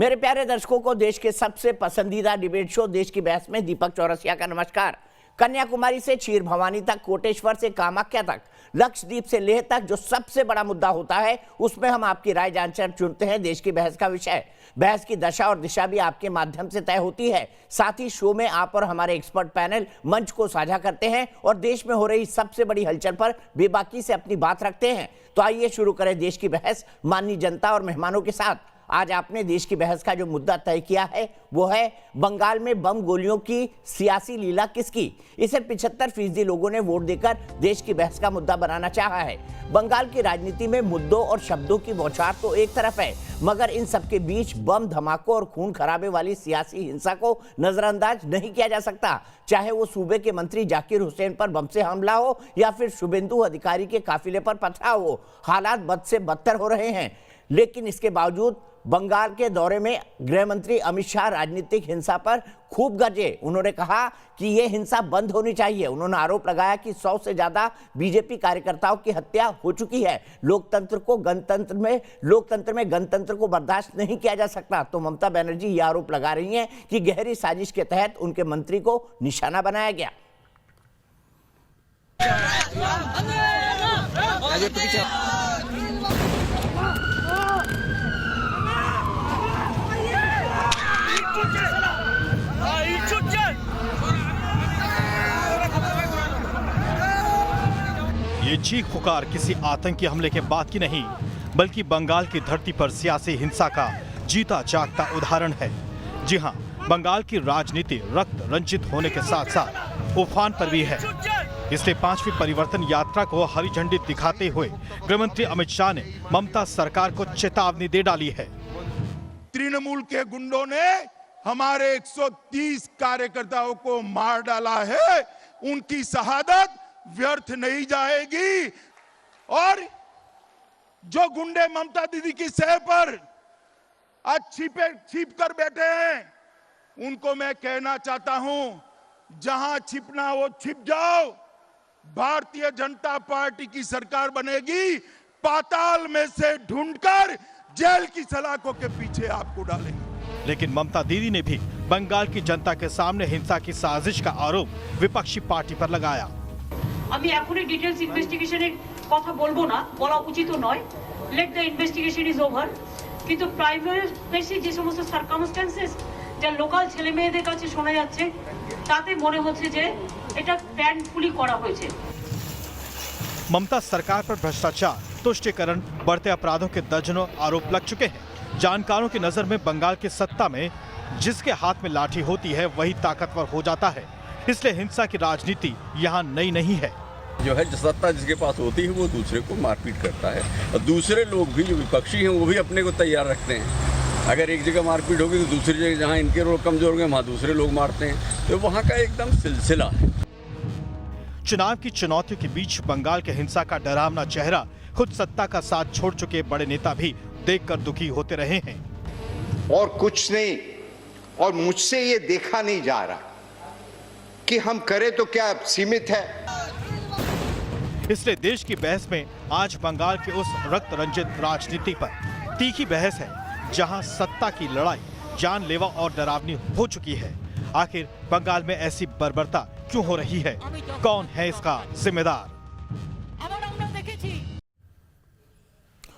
मेरे प्यारे दर्शकों को देश के सबसे पसंदीदा डिबेट शो देश की बहस में दीपक चौरसिया का नमस्कार। कन्याकुमारी से क्षीर भवानी तक, कोटेश्वर से कामाख्या तक, लक्षद्वीप से लेह तक जो सबसे बड़ा मुद्दा होता है उसमें हम आपकी राय जानकर चुनते हैं देश की बहस का विषय। बहस की दशा और दिशा भी आपके माध्यम से तय होती है। साथ ही शो में आप और हमारे एक्सपर्ट पैनल मंच को साझा करते हैं और देश में हो रही सबसे बड़ी हलचल पर बेबाकी से अपनी बात रखते हैं। तो आइए शुरू करें देश की बहस माननीय जनता और मेहमानों के साथ। आज आपने देश की बहस का जो मुद्दा तय किया है वो है बंगाल में बम गोलियों की सियासी लीला किसकी। इसे 75% लोगों ने वोट देकर देश की बहस का मुद्दा बनाना चाहा है। बंगाल की राजनीति में मुद्दों और शब्दों की बौछार तो एक तरफ है, मगर इन सबके बीच बम धमाकों और खून खराबे वाली सियासी हिंसा को नजरअंदाज नहीं किया जा सकता। चाहे वो सूबे के मंत्री जाकिर हुसैन पर बम से हमला हो या फिर शुभेंदु अधिकारी के काफिले पर पथराव हो, हालात बद से बदतर हो रहे हैं। लेकिन इसके बावजूद बंगाल के दौरे में गृह मंत्री अमित शाह राजनीतिक हिंसा पर खूब गरजे। उन्होंने कहा कि यह हिंसा बंद होनी चाहिए। उन्होंने आरोप लगाया कि 100 से ज्यादा बीजेपी कार्यकर्ताओं की हत्या हो चुकी है। लोकतंत्र में गणतंत्र को बर्दाश्त नहीं किया जा सकता। तो ममता बनर्जी यह आरोप लगा रही हैं कि गहरी साजिश के तहत उनके मंत्री को निशाना बनाया गया। ये चीख पुकार किसी आतंकी हमले के बाद की नहीं, बल्कि बंगाल की धरती पर सियासी हिंसा का जीता जागता उदाहरण है। जी हां, बंगाल की राजनीति रक्त रंजित होने के साथ साथ उफान पर भी है। इसलिए 5वीं परिवर्तन यात्रा को हरी झंडी दिखाते हुए गृहमंत्री अमित शाह ने ममता सरकार को चेतावनी दे डाली है। तृणमूल के गुंडों ने हमारे 130 कार्यकर्ताओं को मार डाला है। उनकी शहादत व्यर्थ नहीं जाएगी। और जो गुंडे ममता दीदी की सह पर आज छिप कर बैठे हैं, उनको मैं कहना चाहता हूं, जहां छिपना वो छिप जाओ। भारतीय जनता पार्टी की सरकार बनेगी, पाताल में से ढूंढकर जेल की सलाखों के पीछे आपको डालेंगे। लेकिन ममता दीदी ने भी बंगाल की जनता के सामने हिंसा की साजिश का आरोप विपक्षी पार्टी पर लगाया। আমি এখনই ডিটেইলস ইনভেস্টিগেশনের কথা বলবো না, বলা উচিত নয়। Let the investigation is over. কিন্তু প্রাইমারি যে সমস্ত সার্কামস্ট্যান্সেস যা লোকাল ছেলে মেয়েদের কাছে শোনা যাচ্ছে, তাতে মনে হচ্ছে যে এটা প্ল্যানফুলি করা হয়েছে। ममता सरकार पर भ्रष्टाचार, तुष्टीकरण, बढ़ते अपराधों के दर्जनों आरोप लग चुके हैं। जानकारों की नजर में बंगाल की सत्ता में जिसके हाथ में लाठी होती है वही ताकतवर हो जाता है। इसलिए हिंसा की राजनीति यहाँ नई नहीं है। जो है सत्ता जिसके पास होती है वो दूसरे को मारपीट करता है, और दूसरे लोग भी जो विपक्षी हैं वो भी अपने को तैयार रखते हैं। अगर एक जगह मारपीट होगी तो दूसरी जगह जहाँ इनके लोग कमजोर होंगे वहाँ दूसरे लोग मारते हैं। तो वहाँ का एकदम सिलसिला है। चुनाव की चुनौतियों के बीच बंगाल के हिंसा का डरावना चेहरा खुद सत्ता का साथ छोड़ चुके बड़े नेता भी देखकर दुखी होते रहे हैं। और कुछ नहीं, और मुझसे ये देखा नहीं जा रहा कि हम करें तो क्या सीमित है। इसलिए देश की बहस में आज बंगाल के उस रक्त रंजित राजनीति पर तीखी बहस है, जहां सत्ता की लड़ाई जानलेवा और डरावनी हो चुकी है। आखिर बंगाल में ऐसी बर्बरता क्यों हो रही है? कौन है इसका जिम्मेदार?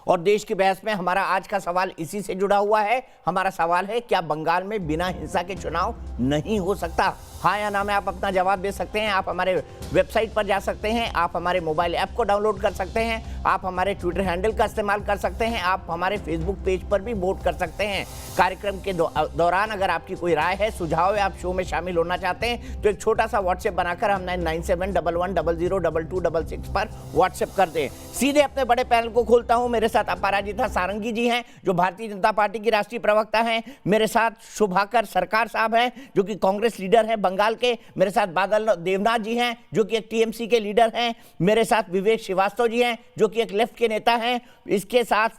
और देश की बहस में हमारा आज का सवाल इसी से जुड़ा हुआ है। हमारा सवाल है, क्या बंगाल में बिना हिंसा के चुनाव नहीं हो सकता? हाँ या ना में आप अपना जवाब दे सकते हैं। आप हमारे वेबसाइट पर जा सकते हैं, आप हमारे मोबाइल ऐप को डाउनलोड कर सकते हैं, आप हमारे ट्विटर हैंडल का इस्तेमाल कर सकते हैं, आप हमारे फेसबुक पेज पर भी वोट कर सकते हैं। कार्यक्रम के दौरान अगर आपकी कोई राय है, सुझाव है, आप शो में शामिल होना चाहते हैं तो एक छोटा सा व्हाट्सएप बनाकर हम 9711000066 पर व्हाट्सएप कर दें। सीधे अपने बड़े पैनल को खोलता हूं। मेरे साथ अपराजिता सारंगी जी हैं जो भारतीय जनता पार्टी की राष्ट्रीय प्रवक्ता हैं। मेरे साथ शुभाकर सरकार साहब हैं जो कि कांग्रेस लीडर हैं बंगाल के। मेरे साथ बादल देवनाथ जी हैं जो कि एक टीएमसी के लीडर हैं। मेरे साथ विवेक श्रीवास्तव जी हैं जो कि एक लेफ्ट के नेता हैं। इसके साथ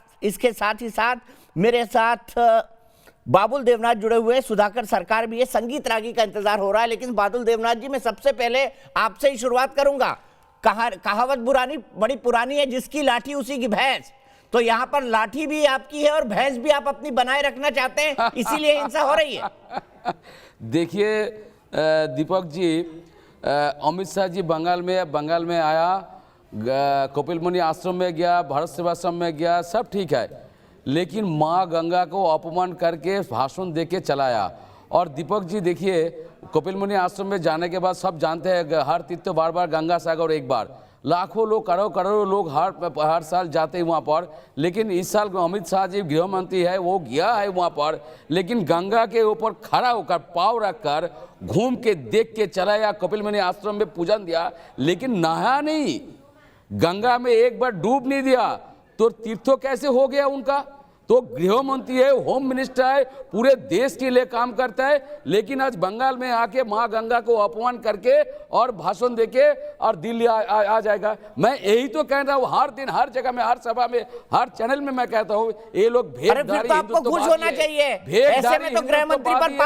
ही साथ मेरे साथ बाबुल देवनाथ जुड़े हुए, सुधाकर सरकार भी है। संगीत रागी का इंतजार हो रहा है, लेकिन बादल देवनाथ जी मैं सबसे पहले आपसे ही शुरुआत करूंगा। कहावत बड़ी पुरानी है, जिसकी लाठी उसी की भैंस। तो यहाँ पर लाठी भी आपकी है और भैंस भी आप अपनी बनाए रखना चाहते हैं, इसीलिए हिंसा हो रही है। देखिए दीपक जी, अमित शाह जी बंगाल में आया, कपिल मुनि आश्रम में गया, भारत सेवाश्रम में गया, सब ठीक है, लेकिन माँ गंगा को अपमान करके भाषण दे के चलाया। और दीपक जी देखिए, कपिल मुनि आश्रम में जाने के बाद सब जानते हैं हर तीर्थ बार बार गंगा सागर एक बार, लाखों लोग करोड़ों लोग हर साल जाते हैं वहाँ पर। लेकिन इस साल अमित शाह जी गृह मंत्री है, वो गया है वहाँ पर, लेकिन गंगा के ऊपर खड़ा होकर पाँव रखकर घूम के देख के चला या कपिल मुनि आश्रम में पूजन दिया, लेकिन नहाया नहीं, गंगा में एक बार डूब नहीं दिया, तो तीर्थों कैसे हो गया उनका? तो गृह मंत्री है, होम मिनिस्टर है, पूरे देश के लिए काम करता है, लेकिन आज बंगाल में आके माँ गंगा को अपमान करके और भाषण देके और दिल्ली आ जाएगा। मैं यही तो कह रहा हूँ, हर दिन हर जगह में, हर सभा में, हर चैनल में मैं कहता हूँ, ये लोग भेदभारी तो आपको खुश होना चाहिए, ऐसे में तो गृह मंत्री पर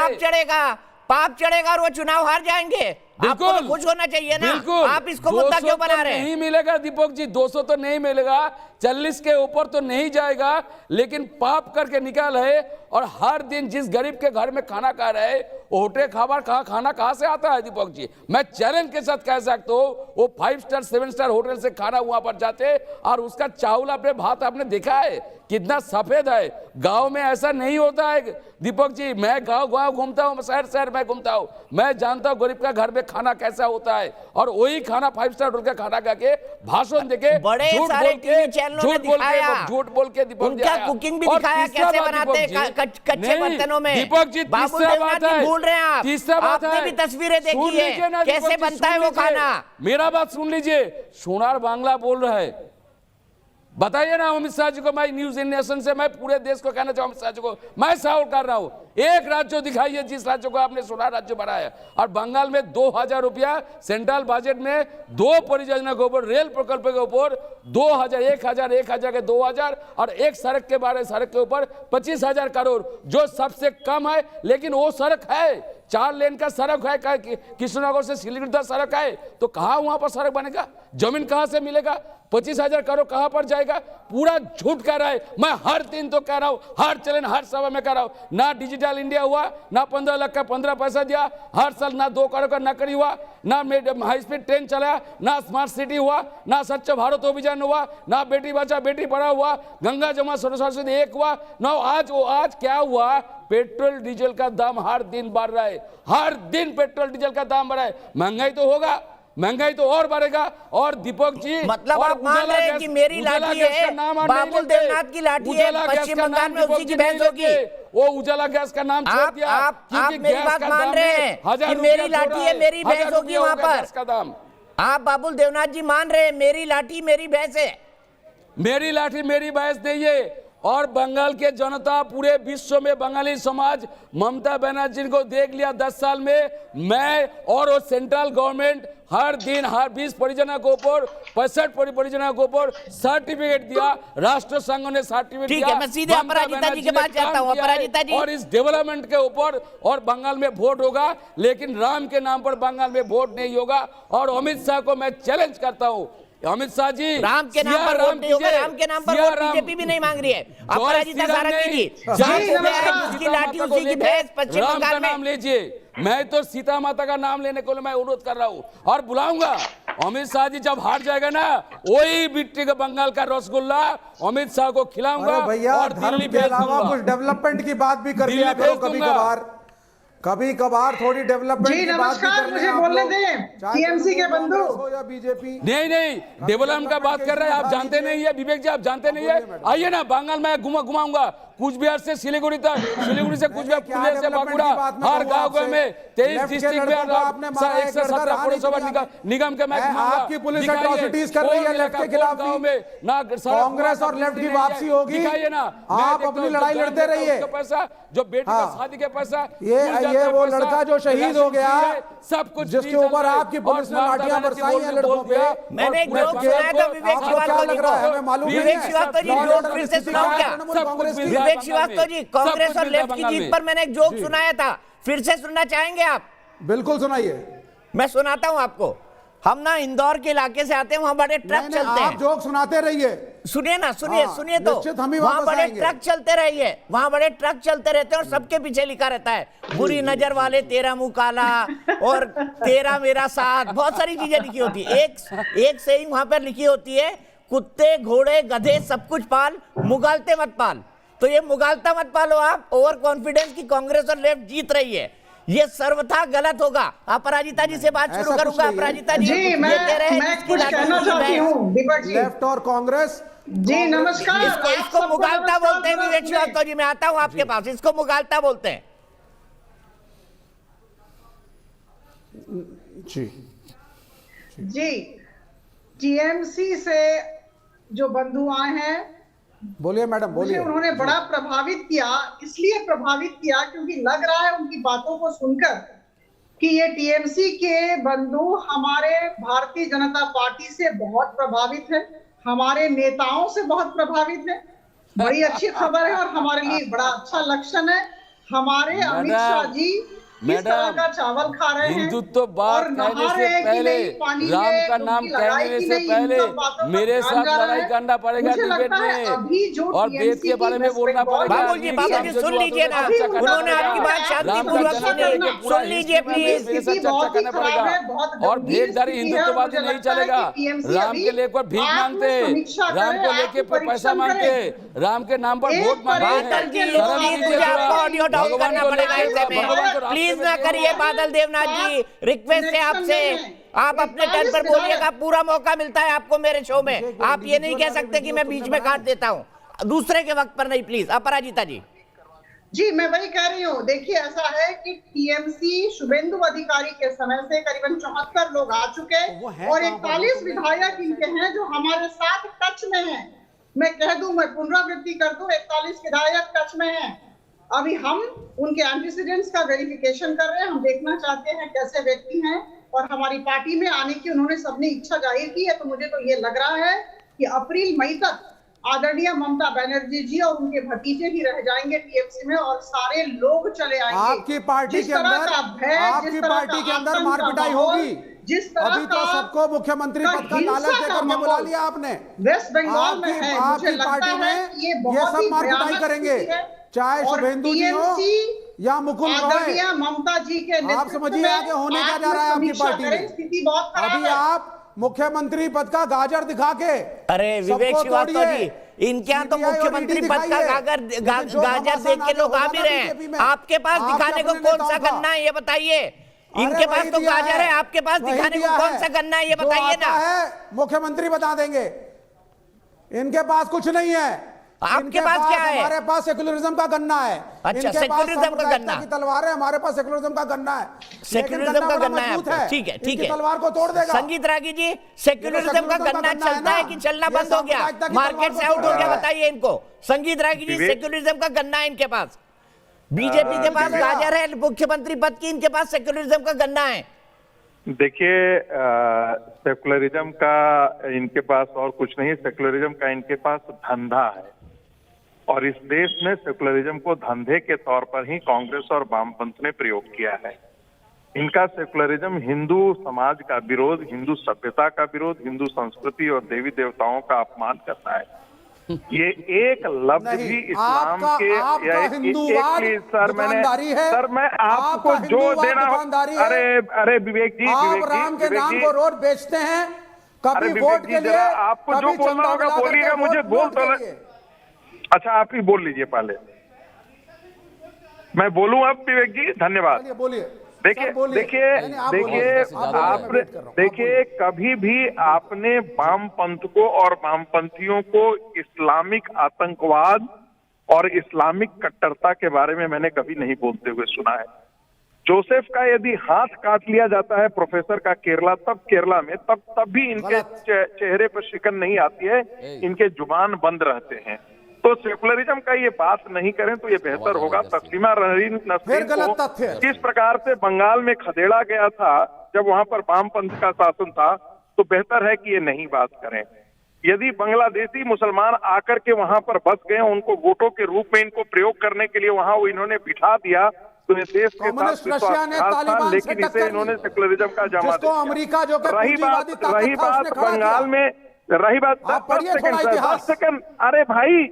पाप चढ़ेगा और वो चुनाव हार जाएंगे। आपको तो खुश होना चाहिए ना, आप इसको मुद्दा क्यों बना रहे हैं? नहीं मिलेगा दीपक जी, 200 तो नहीं मिलेगा, 40 के ऊपर तो नहीं जाएगा, लेकिन पाप करके निकाल है। और हर दिन जिस गरीब के घर में खाना खा रहे हैं, होटल खाना कहाँ से आता है दीपक जी? मैं चैलेंज के साथ कह सकता हूँ, वो 5 स्टार 7 स्टार होटल से खाना वहां पर जाते और उसका चावल आपने भात आपने देखा है कितना सफेद है। गांव में ऐसा नहीं होता है दीपक जी, मैं गांव घूमता हूँ, शहर में घूमता हूँ, मैं जानता हूँ गरीब का घर में खाना कैसा होता है। और वही खाना 5 स्टार होटल का खाना खा के भाषण देके झूठ बोल के दीपक जी कुकिंग भी दिखाया, कैसे बनाते हैं कच्चे बर्तनों में। दीपक जी तीसरा बात है, भूल रहे हैं आप, तीसरा बात आपने है, भी तस्वीरें देखी है कैसे बनता है वो खाना। मेरा बात सुन लीजिए, सोनार बांग्ला बोल रहा है, बताइए ना अमित शाह जी को। मैं न्यूज इंडिया नेशन से मैं पूरे देश को कहना चाहूँ, अमित शाह जी को मैं सवाल कर रहा हूँ, एक राज्य दिखाइए जिस राज्य को आपने सोनार राज्य बनाया। और बंगाल में 2000 रुपया सेंट्रल बजट में 2 परियोजना के ऊपर, रेल प्रकल्प के ऊपर 2000, 1000 के 2000 और एक सड़क के ऊपर 25,000 करोड़, जो सबसे कम है। लेकिन वो सड़क है, 4 लेन का सड़क है, कृष्णनगर से सिलीगुड़ी तक सड़क है, तो कहाँ वहां पर सड़क बनेगा? जमीन कहां से मिलेगा? 25,000 करोड़ कहां पर जाएगा? पूरा झूठ कह रहा है। मैं हर दिन तो कह रहा हूं, हर चैलेंज हर सभा में कह रहा हूं, ना डिजिटल इंडिया हुआ, ना 15 लाख का 15 पैसा दिया हर साल, ना 2 करोड़ का नकदी हुआ, ना हाई स्पीड ट्रेन चलाया, ना स्मार्ट सिटी हुआ, ना स्वच्छ भारत अभियान हुआ, ना बेटी बचा बेटी पढ़ा हुआ, गंगा जमुना सरस्वती एक हुआ, ना आज क्या हुआ? पेट्रोल डीजल का दाम हर दिन बढ़ रहा है, हर दिन पेट्रोल डीजल का दाम बढ़ रहा है। महंगाई तो होगा, महंगाई तो और बढ़ेगा। और दीपक जी मतलब आप मान रहे हैं कि मेरी लाठी है, बाबुल देवनाथ की लाठी है, पश्चिम बंगाल में उसी की भैंस होगी। वो उजाला गैस का नाम छोड़ दिया। आप मेरी बात मान रहे हैं कि मेरी लाठी है मेरी भैंस होगी वहां पर? आप बाबुल देवनाथ जी मान रहे हैं मेरी लाठी मेरी भैंस है? मेरी लाठी मेरी भैंस नहीं है। और बंगाल के जनता, पूरे विश्व में बंगाली समाज ममता बनर्जी को देख लिया 10 साल में। मैं और वो सेंट्रल गवर्नमेंट हर दिन हर 20 परियोजना के ऊपर 65 परियोजना के ऊपर सर्टिफिकेट दिया, राष्ट्र संघ ने सर्टिफिकेट दिया। ठीक है, मैं सीधे अपराजिता जी के पास जाता हूं। अपराजिता जी, और इस डेवलपमेंट के ऊपर और बंगाल में वोट होगा, लेकिन राम के नाम पर बंगाल में वोट नहीं होगा। और अमित शाह को मैं चैलेंज करता हूं, अमित शाह जी, राम के नाम पर वोट नहीं होगा, राम के नाम पर वोट बीजेपी भी नहीं मांग रही है। अपराजिता सारंगी जी, जिसकी लाठी उसी की भैंस, पश्चिम बंगाल में। नाम लीजिए, मैं तो सीता माता का नाम लेने को मैं अनुरोध कर रहा हूँ और बुलाऊंगा। अमित शाह जी जब हार जाएगा ना, वही बिट्टी का बंगाल का रसगुल्ला अमित शाह को खिलाऊंगा। भैया, और धर्म के अलावा कुछ डेवलपमेंट की बात भी कर लिया करो कभी कभार थोड़ी डेवलपमेंट की बात भी कर मुझे बोलने दें। टीएमसी के बंधु या बीजेपी नहीं डेवलपमेंट का बात कर रहे हैं, आप जानते नहीं है विवेक जी, आप जानते नहीं है। आइए ना बंगाल में घुमाऊंगा, कूच बिहार से सिलीगुड़ी तक, सिलीगुड़ी से कूच बिहार, पुणे से बांकुड़ा, हर गाँव में 23 डिस्ट्रिक्ट में 117 पौरसभा निगम के मैं आपकी पुलिस एट्रॉसिटीज कर रही है लेफ्ट के खिलाफ गाँव में ना कांग्रेस और लेफ्ट की वापसी होगी। दिखाइए ना, आप अपनी लड़ाई लड़ते रहिए। पैसा जो बेटी का शादी के पैसा, ये वो लड़का जो शहीद हो गया, सब कुछ जिसके ऊपर आपकी पुलिस ने लाठियां बरसाई हैं लड़कों पे। मैंने एक जोक सुनाया था विवेक श्रीवास्तव जी को, विवेक श्रीवास्तव जी जोक फिर से सुनाओ क्या? विवेक श्रीवास्तव जी, कांग्रेस और लेफ्ट की जीत पर मैंने एक जोक सुनाया था, फिर से सुनना चाहेंगे आप? बिल्कुल सुनाइए। मैं सुनाता हूं आपको। हम ना इंदौर के इलाके से आते हैं, वहां बड़े ट्रक चलते आप हैं। जोक सुनाते रहिए। सुनिए ना, सुनिए हाँ, सुनिए तो निश्चित हम ही वहां वापस बड़े आएंगे। ट्रक चलते रहिए, वहां बड़े ट्रक चलते रहते हैं और सबके पीछे लिखा रहता है बुरी नजर वाले तेरा मुंह काला और तेरा मेरा साथ, बहुत सारी चीजें लिखी होती है। एक सेइंग वहां पर लिखी होती है, कुत्ते घोड़े गधे सब कुछ पाल, मुगालते मत पाल। तो ये मुगालता मत पालो आप, ओवर कॉन्फिडेंस की कांग्रेस और लेफ्ट जीत रही है, ये सर्वथा गलत होगा। अपराजिता जी से बात शुरू करूंगा। अपराजिता जी जी, ये कह रहे हैं मैं जिसकी कुछ लाठी कहना नीली चाहती है, हूँ दीपक जी। लेफ्ट और कांग्रेस जी नमस्कार। इसको मुगालता बोलते हैं। विवेक श्रीवास्तव जी, मैं आता हूं आपके पास, इसको मुगालता बोलते हैं। जी जी, टीएमसी से जो बंधु आए हैं, बोलिए मैडम, मुझे बोलिए। उन्होंने बड़ा प्रभावित किया। इसलिए प्रभावित किया क्योंकि लग रहा है उनकी बातों को सुनकर कि ये टीएमसी के बंधु हमारे भारतीय जनता पार्टी से बहुत प्रभावित है, हमारे नेताओं से बहुत प्रभावित है। बड़ी अच्छी खबर है और हमारे लिए बड़ा अच्छा लक्षण है। हमारे अमित शाह जी किस तरह का चावल खा रहे हैं, हिंदुत्ववाद और नहा कहने से रहे हैं कि पहले, नहीं, पानी राम में का डुबकी नाम लगाए कहने कि से नहीं, इन पहले सब बातों पर मेरे ध्यान साथ जा रहा लड़ाई है। करना पड़ेगा मुझे डिबेट लगता है अभी जो में, और वेद के बारे में बोलना पड़ेगा। बाबू जी सुन लीजिए ना, उन्होंने आपकी बात शांतिपूर्वक सुनी, सुन लीजिए प्लीज। मेरे साथ चर्चा करना पड़ेगा। और भेदभारी हिंदुत्ववादी नहीं चलेगा। राम के लेकर भीख मांगते, राम को लेके पैसा मांगते, राम के नाम पर वोट मांगते बादल जी मुझे आपको ऑडियो डाउन करना पड़ेगा ऐसे में, प्लीज ना करिए। बादल देवनाथ जी, रिक्वेस्ट है आपसे, आप अपने टर्न पर बोलिएगा, पूरा मौका मिलता है आपको मेरे शो में। आप ये नहीं कह सकते कि मैं बीच में काट देता हूं, दूसरे के वक्त पर नहीं, प्लीज। अपराजिता जी। जी, मैं वही कह रही हूँ। देखिए, ऐसा है कि टीएमसी शुभेंदु अधिकारी के समय से करीबन 74 लोग आ चुके हैं और 41 विधायक इनके हैं जो हमारे साथ टच में हैं। मैं कह दूं, मैं पुनरावृत्ति कर दूं, 41 विधायक टच में हैं। अभी हम उनके एंटीसीडेंट्स का वेरिफिकेशन कर रहे हैं। हम देखना चाहते हैं कैसे व्यक्ति हैं, और हमारी पार्टी में आने की उन्होंने सबने इच्छा जाहिर की है। तो मुझे तो ये लग रहा है कि अप्रैल मई तक आदरणीय ममता बनर्जी जी और उनके भतीजे ही रह जाएंगे टीएमसी में, और सारे लोग चले आएंगे। आपकी पार्टी के अंदर मारपिटाई होगी। जिस तरह अभी तो सबको मुख्यमंत्री पद का लालच देकर के बुला लिया आपने। वेस्ट बंगाल में है, मुझे लगता है ये सब मारपिटाई करेंगे, चाहे शुभेंदु जी हो या मुकुल रॉय। ममता जी के आप समझिए आगे होने क्या जा रहा है आपकी पार्टी में। स्थिति बहुत खराब अभी है। आप मुख्यमंत्री पद का गाजर दिखा के, अरे विवेक श्रीवास्तव जी, इनके यहाँ तो मुख्यमंत्री पद का गाजर देख के लोग आ भी रहे हैं। आपके पास दिखाने को कौन सा गन्ना है ये बताइए। इनके पास तो गाजर है, आपके पास दिखाने को कौन सा गन्ना है ये बताइए ना। मुख्यमंत्री बता देंगे, इनके पास कुछ नहीं है। आपके पास क्या है? हमारे पास सेक्युलरिज्म का गन्ना है। अच्छा, सेक्युलरिज्म का गन्ना की तलवार है, हमारे पास सेक्युलरिज्म का गन्ना है। सेक्युलरिज्म का गन्ना है, ठीक है, ठीक है। तलवार को तोड़ देगा। संगीत रागी जी, सेक्युलरिज्म का गन्ना चलता है कि चलना बंद हो गया, मार्केट से आउट हो गया, बताइए इनको। संगीत रागी जी, सेक्युलरिज्म का गन्ना है इनके पास। बीजेपी के पास गाजर है मुख्यमंत्री पद की, इनके पास सेक्युलरिज्म का गन्ना है। देखिए, सेकुलरिज्म का इनके पास और कुछ नहीं, सेकुलरिज्म का इनके पास धंधा है। और इस देश में सेकुलरिज्म को धंधे के तौर पर ही कांग्रेस और वामपंथ ने प्रयोग किया है। इनका सेकुलरिज्म हिंदू समाज का विरोध, हिंदू सभ्यता का विरोध, हिंदू संस्कृति और देवी देवताओं का अपमान करता है। ये एक लफ्ज भी इस्लाम के या सर मैं आपको जो देना हो, अरे विवेक जी, आप राम के नाम को रोड बेचते हैं, कभी वोट के लिए, आपको जो बोलना होगा बोलिएगा, मुझे बोल दो। अच्छा, आप ही बोल लीजिए पहले, मैं बोलूं अब। विवेक जी धन्यवाद। बोलिए। देखिए, कभी भी आपने वामपंथ को और वामपंथियों को इस्लामिक आतंकवाद और इस्लामिक कट्टरता के बारे में मैंने कभी नहीं बोलते हुए सुना है। जोसेफ का यदि हाथ काट लिया जाता है प्रोफेसर का केरला में, तब भी इनके चेहरे पर शिकन नहीं आती है, इनके जुबान बंद रहते हैं। तो सेकुलरिज्म का ये बात नहीं करें तो ये बेहतर होगा। तस्लीमा नसरीन को किस प्रकार से बंगाल में खदेड़ा गया था जब वहां पर वामपंथ का शासन था, तो बेहतर है कि ये नहीं बात करें। यदि बांग्लादेशी मुसलमान आकर के वहां पर बस गए, उनको वोटों के रूप में इनको प्रयोग करने के लिए वहां वो इन्होंने बिठा दिया, तो ये देश के कम्युनिस्ट साथ रशिया ने विश्वासघात था, तालिबान से लेकिन इसे टक्कर इन्होंने ली, सेकुलरिज्म का जामा जिसको दिया। अमेरिका जो कि रही पूंजीवादी ताकत था, उसने खड़ा बंगाल किया। में, रही बात आप पढ़िए 10 थोड़ा सेकंड, इतिहास। 10 सेकंड। अरे भाई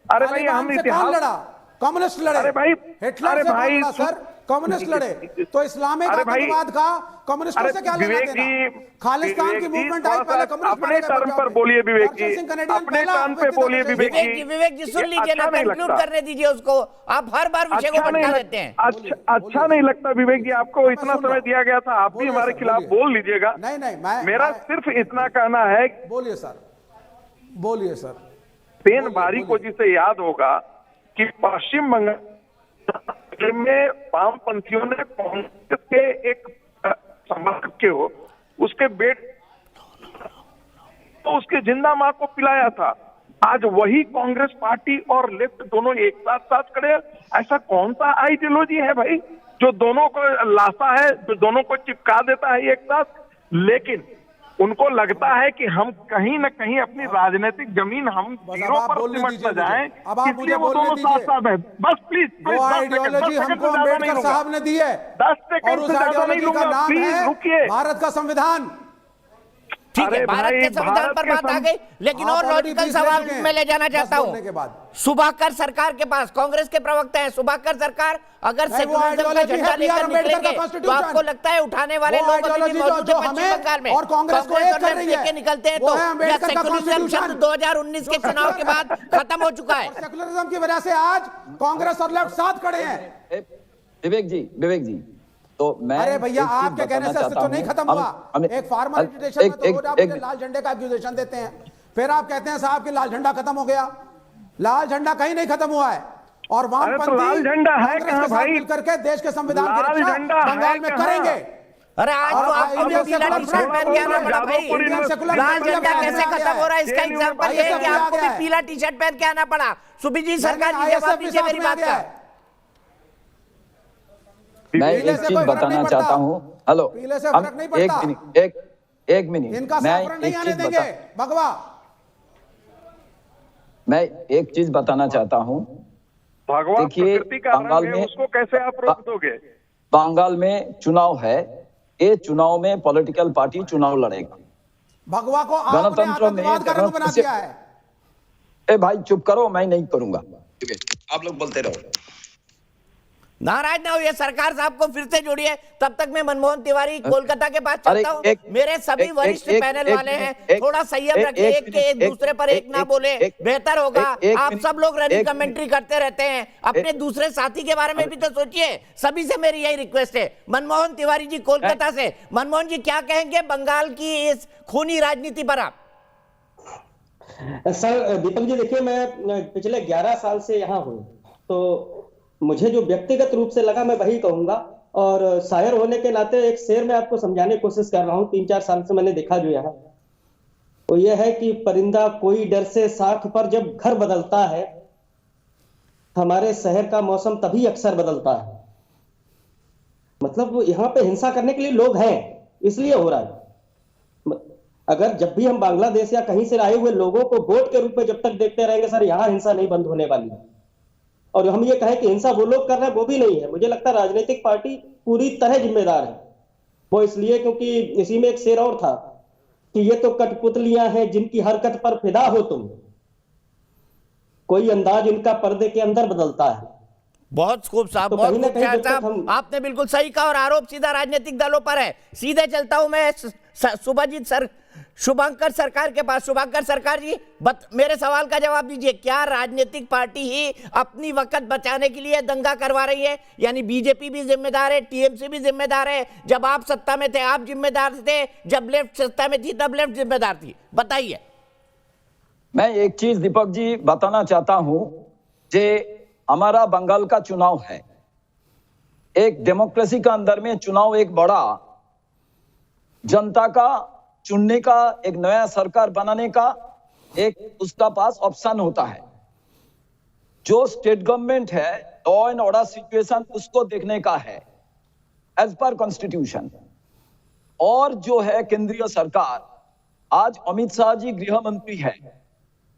तालिबान हम से कौन इतिहास, लड़ा? कम्युनिस्ट लड़े। अरे भाई, हिटलर अरे से कौन भाई, लड़ा सर? कम्युनिस्ट लड़े। तो इस्लामिक अरे भाई, आतंकवाद का कम्युनिस्टों अरे से क्या लेना विवेक देना? जी, खालिस्तान की विवेक जी, मूवमेंट आई, थोड़ा पहले सा कम्युनिस्ट अपने मारे गए टर्न पंजाब पर में। बोलिए विवेक दर्शन जी, सिंह कनेडियन अपने पहला टर्न पे व्यक्ति था बोलिए दर्शन विवेक सिंह। जी। विवेक जी सुन ये लीजिए ना, अच्छा नहीं कंक्लूड लगता। करने दीजिए उसको। आप हर बार विषय को भटका देते हैं। अच्छा नहीं लगता विवेक जी, आपको इतना सुन रहा समय हूं। दिया गया था, आप भी बोलिए हमारे सर, खिलाफ बोलिए। बोल लीजिएगा। नहीं, मेरा सिर्फ इतना कहना है, बोलिए सर, बोलिए सर। सेन बारी को जिसे याद होगा कि पश्चिम बंगाल में वामपंथियों ने कांग्रेस के एक समर्थक के हो, उसके तो उसके जिंदा मां को पिलाया था। आज वही कांग्रेस पार्टी और लेफ्ट दोनों एक साथ खड़े हैं। ऐसा कौन सा आइडियोलॉजी है भाई जो दोनों को लाता है, जो दोनों को चिपका देता है एक साथ? लेकिन उनको लगता है कि हम कहीं न कहीं अपनी राजनीतिक जमीन हम जीरो पर सिमट न जाएं, इसलिए वो दोनों साथ है। बस प्लीज, वो आइडियोलॉजी हमको अम्बेडकर साहब ने दी है, 10 सेकंड और उस से ज्यादा नहीं आइडियोलॉजी का लूंगा, नाम प्लीज है रुकिए। भारत का संविधान। ठीक है, अरे भारत भाई, के संविधान भारत पर के बात आ गई, लेकिन आप और already लॉजिकल 20 ले सवाल चुके हैं। मैं ले जाना चाहता 10 बोलने के बाद। हूँ। सुभाकर सरकार के पास, कांग्रेस के प्रवक्ता हैं, सुभाकर सरकार अगर नहीं, वो सेकुलरिज्म का आइडियोलॉजी झंडा है लेकर अम्बेडकर का निकलेंगे तो कॉन्स्टिट्यूशन। आपको लगता है उठाने वाले वो लोग अभी भी आइडियोलॉजी मौजूद है जो पश्चिम हमें बंगाल में और कांग्रेस को एक कर रही है, लेके निकलते हैं वो तो है या अम्बेडकर का सेकुलरिज्म कॉन्स्टिट्यूशन। शब्द 2019 के चुनाव के बाद खत्म हो चुका है। सेकुलरिज्म की वजह से आज कांग्रेस और लेफ्ट साथ खड़े हैं। विवेक जी, तो मैं अरे भैया, एक चीज आपके कहने से बताना अस्तित्व नहीं चाहता खत्म हूं। हुआ। एक फार्मर एजुटेशन में तो रोज आप मुझे लाल झंडे का एक्यूजेशन देते हैं, फिर आप कहते हैं साहब कि लाल झंडा खत्म हो गया। लाल झंडा कहीं नहीं खत्म हुआ है, और वामपंथी लाल झंडा है कांग्रेस कहां के साथ भाई? मिलकर के देश के संविधान की लाल रक्षा झंडा है बंगाल में कहां? करेंगे। अरे आज और तो आपको भी इंडियन पीला सेकुलर टी शर्ट फ्रंट पहन के आना पड़ा भाई। इंडियन सेकुलर लाल फ्रंट झंडा में कैसे आ गया खत्म हो रहा है, इसका जेएनयू एग्जाम्पल ये है कि आपको भी पीला टी शर्ट पहन के आना पड़ा। सुबी जी, सरकार जी जवाब दीजिए मेरी बात का। मैं पीले एक से चीज कोई फर्क बताना नहीं पड़ता। चाहता हूँ। हेलो, पीले से हम फर्क नहीं पड़ता। एक मिनट इनका मैं साफरन नहीं एक आने चीज देंगे भगवा। मैं एक चीज बताना चाहता हूँ। भगवान देखिए, प्रकृति का बंगाल रंग है, में उसको कैसे आप रोक दोगे? बंगाल में चुनाव है, ये चुनाव में पॉलिटिकल पार्टी चुनाव लड़ेगा। भगवा को आपने गणतंत्र में आतंकवाद का रंग बना दिया है। ए भाई चुप करो, मैं नहीं करूंगा, आप लोग बोलते रहो। नाराज ना हो, ये सरकार साहब को फिर से जोड़िए। तब तक मैं मनमोहन तिवारी कोलकाता के पास चलता हूँ। मेरे सभी वरिष्ठ पैनल वाले हैं, थोड़ा संयम रखिए, एक दूसरे पर एक ना बोले, बेहतर होगा। आप सब लोग रनिंग कमेंट्री करते रहते हैं, अपने दूसरे साथी के बारे में भी तो सोचिए। सभी से मेरी यही रिक्वेस्ट है। मनमोहन तिवारी जी कोलकाता से, मनमोहन जी क्या कहेंगे बंगाल की इस खूनी राजनीति पर आप? सर दीपक जी, देखिए मैं पिछले 11 साल से यहाँ हूँ, तो मुझे जो व्यक्तिगत रूप से लगा मैं वही कहूंगा, और शायर होने के नाते एक शेर में आपको समझाने की कोशिश कर रहा हूँ। 3-4 साल से मैंने देखा जो यहाँ, वो ये है कि परिंदा कोई डर से साख पर जब घर बदलता है, हमारे शहर का मौसम तभी अक्सर बदलता है। मतलब यहाँ पे हिंसा करने के लिए लोग हैं, इसलिए हो रहा है। अगर जब भी हम बांग्लादेश या कहीं से आए हुए लोगों को वोट के रूप में जब तक देखते रहेंगे सर, यहाँ हिंसा नहीं बंद होने वाली है। और हम ये कहें कि हिंसा वो लोग कर रहे हैं, वो भी नहीं है। मुझे लगता है राजनीतिक पार्टी पूरी तरह जिम्मेदार है। वो इसलिए क्योंकि इसी में एक शेर और था कि ये तो कठपुतलियां हैं जिनकी हरकत पर फिदा हो तुम, कोई अंदाज इनका पर्दे के अंदर बदलता है। बहुत खूब साहब, तो बहुत कहीं ना खूब कहीं शायर जब तक साहब, आपने बिल्कुल सही कहा। और आरोप सीधा राजनीतिक दलों पर है। सीधे चलता हूं मैं शुभंकर सरकार के पास। शुभंकर सरकार जी, मेरे सवाल का जवाब दीजिए। क्या राजनीतिक पार्टी ही अपनी वक्त बचाने के लिए दंगा करवा रही है? यानी बीजेपी भी जिम्मेदार है, टीएमसी भी जिम्मेदार है। जब आप सत्ता में थे आप जिम्मेदार थे, जब लेफ्ट सत्ता में थी तब लेफ्ट जिम्मेदार थी। बताइए। मैं एक चीज दीपक जी बताना चाहता हूं, जे हमारा बंगाल का चुनाव है, एक डेमोक्रेसी का अंदर में चुनाव एक बड़ा जनता का चुनने का, एक नया सरकार बनाने का एक उसका पास ऑप्शन होता है। जो स्टेट गवर्नमेंट है, लॉ एंड ऑर्डर सिचुएशन उसको देखने का है एज पर कॉन्स्टिट्यूशन। और जो है केंद्रीय सरकार, आज अमित शाह जी गृह मंत्री है।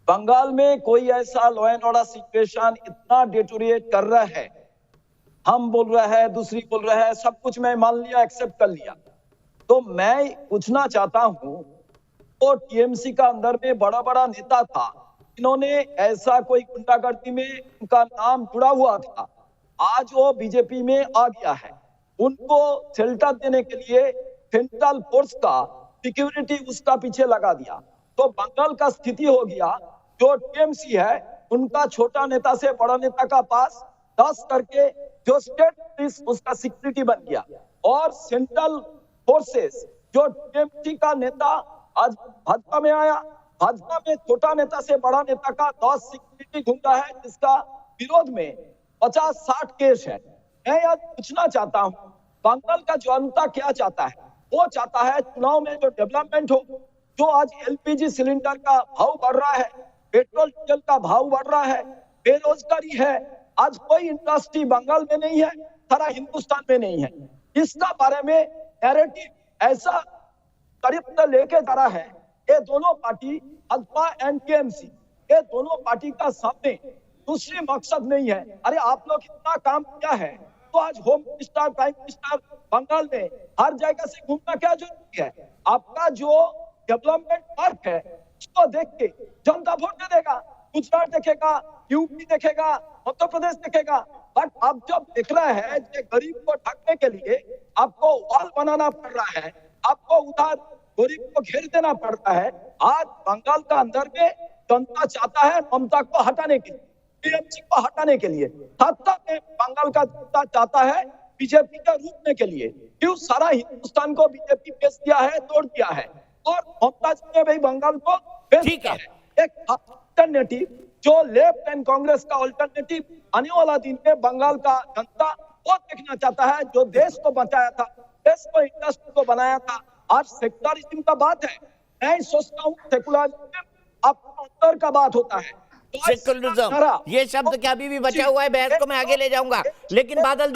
बंगाल में कोई ऐसा लॉ एंड ऑर्डर सिचुएशन इतना डिटोरिएट कर रहा है हम बोल रहे हैं, दूसरी बोल रहे हैं, सब कुछ मैं मान लिया, एक्सेप्ट कर लिया। तो मैं पूछना चाहता हूं, तो टीएमसी का अंदर में बड़ा बड़ा नेता था, इन्होंने ऐसा कोई गुंडागर्दी में उनका नाम जुड़ा हुआ था, आज वो बीजेपी में आ गया है, उनको शेल्टर देने के लिए सेंट्रल फोर्स का सिक्योरिटी उसका पीछे लगा दिया। तो बंगाल का स्थिति हो गया, जो टीएमसी है उनका छोटा नेता से बड़ा नेता का पास 10 करके जो स्टेट पुलिस उसका सिक्योरिटी बन गया, और सेंट्रल फोर्सेस जो टीएमसी का नेता आज भाजपा में आया, भाजपा में छोटा नेता से बड़ा नेता का 10 सिक्योरिटी घूमता है, जिसका विरोध में 50-60 केस है। मैं यह पूछना चाहता हूँ, बंगाल का जनता क्या चाहता है? वो चाहता है चुनाव में जो डेवलपमेंट हो, जो आज एलपीजी सिलेंडर का भाव बढ़ रहा है, पेट्रोल डीजल का भाव बढ़ रहा है, बेरोजगारी है, आज कोई इंडस्ट्री बंगाल में नहीं है, सारा हिंदुस्तान में नहीं है। इसका बारे में नैरेटिव ऐसा करीब तक लेके जा रहा है। ये दोनों पार्टी भाजपा एंड टीएमसी, ये दोनों पार्टी का सामने दूसरी मकसद नहीं है। अरे आप लोग इतना काम किया है, तो आज home minister, prime minister Bengal में हर जगह से घूमना क्या जरूरी है? आपका जो डेवलपमेंट वर्क है उसको देख के जनता वोट दे देगा, गुजरात देखेगा, यूपी देखेगा, मध्य प्रदेश देखेगा। बट आप जब देख रहे हैं कि गरीब को ढकने के लिए आपको वॉल बनाना पड़ रहा है, आपको उधर गरीब को घेर देना पड़ता है। आज बंगाल का अंदर में जनता चाहता है ममता को हटाने के लिए, टीएमसी को हटाने के लिए, सत्ता में बंगाल का जनता चाहता है बीजेपी का रूपने के लिए। क्यों सारा हिंदुस्तान को बीजेपी बेच दिया है, तोड़ दिया है, और ममता जी ने भी बंगाल को बेच दिया है। एक अल्टरनेटिव जो लेफ्ट एंड कांग्रेस का अल्टरनेटिव आने वाला दिन में बंगाल का जनता वो देखना चाहता है, जो देश को बचाया था, देश को इंडस्ट्री को बनाया था। आज सेक्युलरिज्म का बात है, मैं सोचता हूँ सेक्युलरिज्म अपने अंदर का बात होता है। सेक्युलरिज्म ये शब्द क्या अभी भी बचा हुआ है, बहस को मैं आगे ले जाऊंगा। लेकिन बादल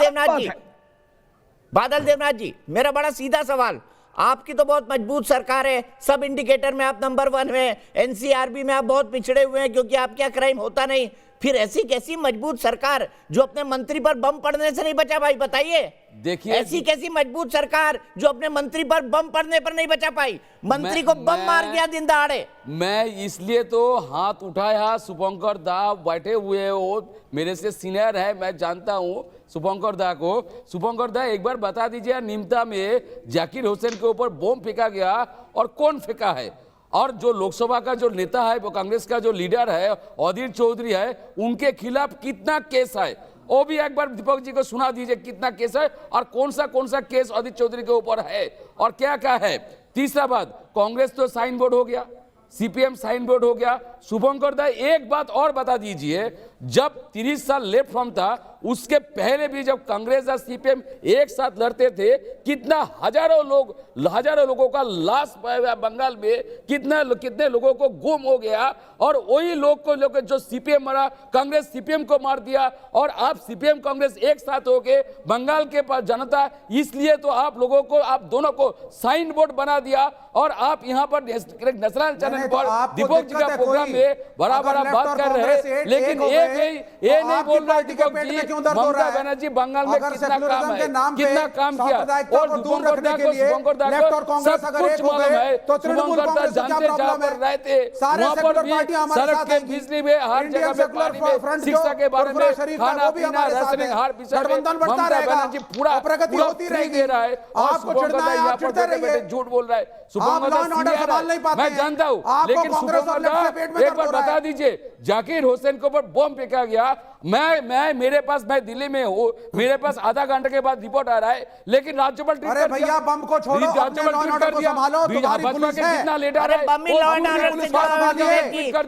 देवनाथ जी, मेरा बड़ा सीधा सवाल, आपकी तो बहुत मजबूत सरकार है, सब इंडिकेटर में आप नंबर 1 में, एनसीआरबी में आप बहुत पिछड़े हुए हैं क्योंकि आपके यहाँ क्राइम होता नहीं, फिर ऐसी कैसी मजबूत सरकार जो अपने मंत्री पर बम पड़ने से नहीं बचा? भाई बताइए, देखिए ऐसी कैसी मजबूत सरकार जो अपने मंत्री पर बम पड़ने पर नहीं बचा पाई? मंत्री को बम मार गया दिन दहाड़े। मैं इसलिए तो हाथ उठाया, शुभंकर दा बैठे हुए हैं, वो मेरे से सीनियर है, मैं जानता हूँ शुभंकर दा को। शुभंकर दा एक बार बता दीजिए, निमता में जाकिर हुसैन के ऊपर बम फेंका गया और कौन फेंका है? और जो लोकसभा का जो नेता है, वो कांग्रेस का जो लीडर है अधीर चौधरी है, उनके खिलाफ कितना केस है वो भी एक बार दीपक जी को सुना दीजिए, कितना केस है और कौन सा केस अधीर चौधरी के ऊपर है और क्या क्या है। तीसरा बात, कांग्रेस तो साइन बोर्ड हो गया, सीपीएम साइन बोर्ड हो गया। शुभंकर दा एक बात और बता दीजिए, जब 30 साल लेफ्ट फ्रंट था उसके पहले भी जब कांग्रेस और सीपीएम एक साथ लड़ते थे, कितना हजारों लोगों का लाश बंगाल में, कितने लोगों को गुम हो गया, और वही लोग को लेकर जो सीपीएम मारा, कांग्रेस सीपीएम को मार दिया, और आप सीपीएम कांग्रेस एक साथ होके बंगाल के पास जनता, इसलिए तो आप लोगों को, आप दोनों को साइन बोर्ड बना दिया, और आप यहाँ पर नेशनल चैनल पर दीपक जी का प्रोग्राम में बड़ा बात कर रहे हैं, लेकिन ये नहीं बोल रहा दीपक जी ममता बनर्जी बंगाल में कितना काम है, कितना काम किया, और शुभंकर दा को सब कुछ मालूम है। शुभंकर दा जानते जहाँ पर रहते वहाँ पर भी सड़क के, बिजली में, हर जगह में, पानी में, शिक्षा के बारे में, खाना पीना, राशनिंग, हर विषय में ममता बनर्जी पूरा फ्री दे रहा है, और शुभंकर दा यहाँ पर बैठे झूठ बोल रहा है। शुभंकर दा सीनियर है, मैं जानता हूँ, लेकिन शुभंकर दा एक बार बता दीजिए, जाकिर हुसैन के ऊपर बम फेंका गया, मेरे पास, मैं दिल्ली में हूँ, मेरे पास आधा घंटे के बाद रिपोर्ट आ रहा है, लेकिन राज्यपाल ट्वीट कर दिया, भैया बम को छोड़ो, राज्यपाल ट्वीट कर दिया, भाजपा के कितना लेट आ रहा है,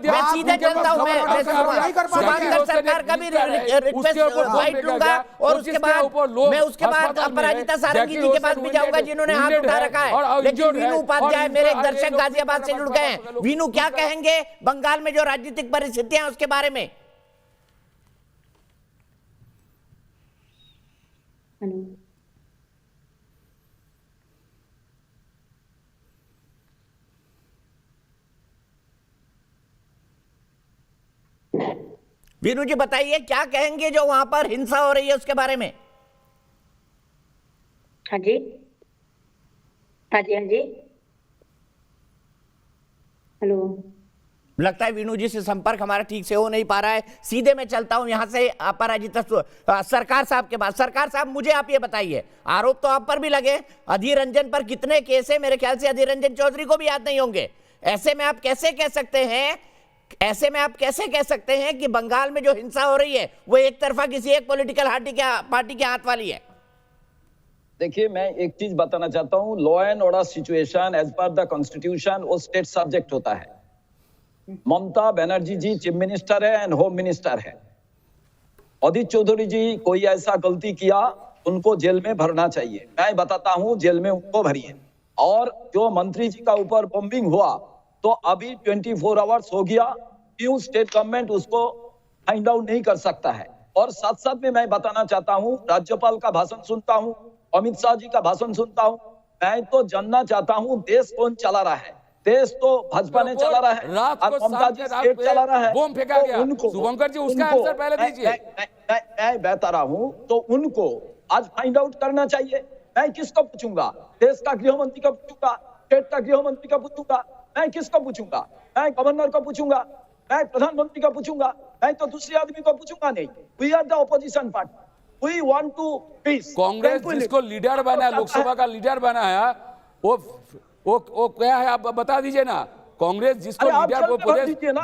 मैं सीधे चलता हूं, मैं सरकार का भी रिक्वेस्ट लूंगा, और उसके बाद अपराजिता सारंगी जी के पास भी जाऊंगा जिन्होंने हाथ उठा रखा है। लेकिन वीनू उपाध्याय, मेरे एक दर्शक गाजियाबाद से जुड़ गए हैं, वीनू क्या कहेंगे बंगाल में जो राजनीतिक परिस्थितियां हैं उसके बारे में? वीनू जी बताइए, क्या कहेंगे जो वहां पर हिंसा हो रही है उसके बारे में? हाँ जी, हाँ जी, हाँ जी। हेलो। लगता है वीणु जी से संपर्क हमारा ठीक से हो नहीं पा रहा है। सीधे मैं चलता हूं यहां से अपराजिता सरकार साहब के पास। सरकार साहब, मुझे आप ये बताइए, आरोप तो आप पर भी लगे, अधीर रंजन पर कितने केस है? मेरे ख्याल से अधीर रंजन चौधरी को भी याद नहीं होंगे। ऐसे में आप कैसे कह सकते हैं कि बंगाल में जो हिंसा हो रही है वो एक तरफा किसी एक पॉलिटिकल पार्टी के हाथ वाली है? देखिए, मैं एक चीज बताना चाहता हूं, law and order situation as per the constitution वो स्टेट सब्जेक्ट होता है। ममता बनर्जी जी चीफ मिनिस्टर है एंड होम मिनिस्टर है। अधीर चौधरी जी कोई ऐसा गलती किया, उनको जेल में भरना चाहिए। मैं बताता हूं, जेल में उनको भरिए। और जो मंत्री जी का ऊपर बॉम्बिंग हुआ, तो अभी 24 आवर्स हो गया, क्यों स्टेट गवर्नमेंट उसको फाइंड आउट नहीं कर सकता है? और साथ साथ में मैं बताना चाहता हूं, राज्यपाल का भाषण सुनता हूं, अमित शाह जी का भाषण सुनता हूं, मैं तो जानना चाहता हूं देश कौन चला रहा है? देश तो भाजपा ने चला रहा है, रात को ममता जी स्टेट चला रहा है, बम फेंका गया। शुभंकर जी, उसका आंसर पहले दीजिए। मैं बता रहा हूं, तो उनको आज फाइंड आउट करना चाहिए। मैं किसको पूछूंगा? देश का गृह मंत्री को पूछूंगा, स्टेट का गृह मंत्री को पूछूंगा, मैं किसको पूछूंगा? मैं गवर्नर को पूछूंगा, मैं प्रधानमंत्री को पूछूंगा, मैं तो दूसरे आदमी को पूछूंगा नहीं। We are the opposition party, we want to peace. Congress जिसको लीडर बनाया, लोकसभा का लीडर बनाया, वो क्या है आप बता दीजिए ना। कांग्रेस जिसको लीडर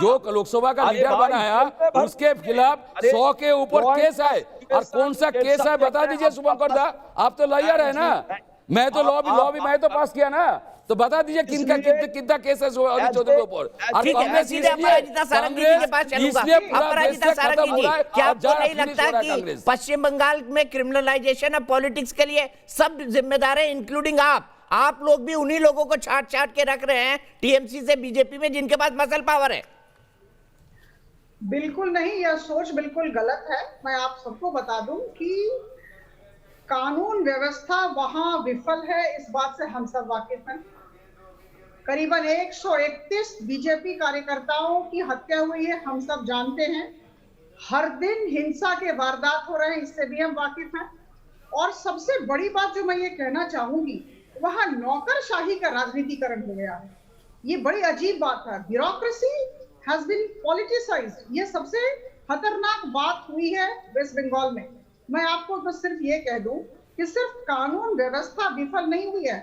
जो लोकसभा का लीडर बनाया, उसके खिलाफ 100 के ऊपर केस है। और कौन सा केस है बता दीजिए शुभंकर दा, आप तो लॉयर है ना। मैं तो लॉ भी मैं तो पास किया ना, तो बता दीजिए कितना केस है अधीर चौधरी के ऊपर। ठीक है, मैं सीधे अपराजिता सारंगी जी के पास चलूंगा। अपराजिता सारंगी जी, क्या आपको नहीं लगता कि पश्चिम बंगाल में क्रिमिनलाइजेशन ऑफ पॉलिटिक्स के लिए सब जिम्मेदार है, इंक्लूडिंग आप लोग भी उन्हीं लोगों को छाट के रख रहे हैं टीएमसी से बीजेपी में, जिनके पास मसल पावर है? बिल्कुल नहीं, यह सोच बिल्कुल गलत है। मैं आप सबको बता दूं कि कानून व्यवस्था वहां विफल है, इस बात से हम सब वाकिफ हैं। करीबन 131 बीजेपी कार्यकर्ताओं की हत्या हुई है, हम सब जानते हैं। हर दिन हिंसा के वारदात हो रहे हैं, इससे भी हम वाकिफ हैं। और सबसे बड़ी बात जो मैं ये कहना चाहूंगी, वहां नौकरशाही का राजनीतिकरण हो गया है। ये बड़ी अजीब बात है। Bureaucracy has been politicised. ये सबसे खतरनाक बात हुई है वेस्ट बंगाल में। मैं आपको तो सिर्फ ये कह दूं कि सिर्फ कानून व्यवस्था विफल नहीं हुई है,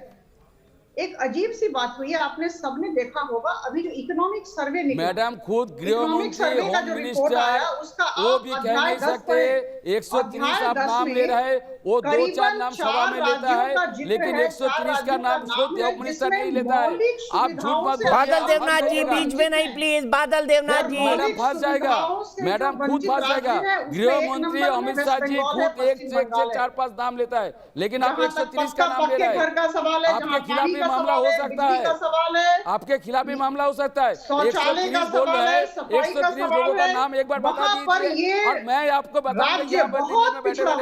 एक अजीब सी बात हुई है। आपने सबने देखा होगा, अभी जो इकोनॉमिक सर्वे निकला, मैडम खुद गृह मंत्री होम मिनिस्टर वो भी कह नहीं सकते। 130 आप नाम ले रहे हैं, वो 2-4 नाम सभा में लेता है, लेकिन 130 का नाम खुद होम मिनिस्टर नहीं लेता है। आप झूठ मत। बादल देवनाथ जी बीच में नहीं प्लीज, बादल देवनाथ जी। मैडम फंस जाएगा, मैडम खुद फंस जाएगा। गृह मंत्री अमित शाह जी खुद एक से 4-5 नाम लेता है, लेकिन आप 130 का नाम ले रहे हैं। आपके खिलाफ मामला हो सकता है, आपके खिलाफ भी मामला हो सकता है। 130 बोल रहे हैं, 130 लोगों का नाम एक बार बता दीजिए। और मैं आपको बता दूं, कितना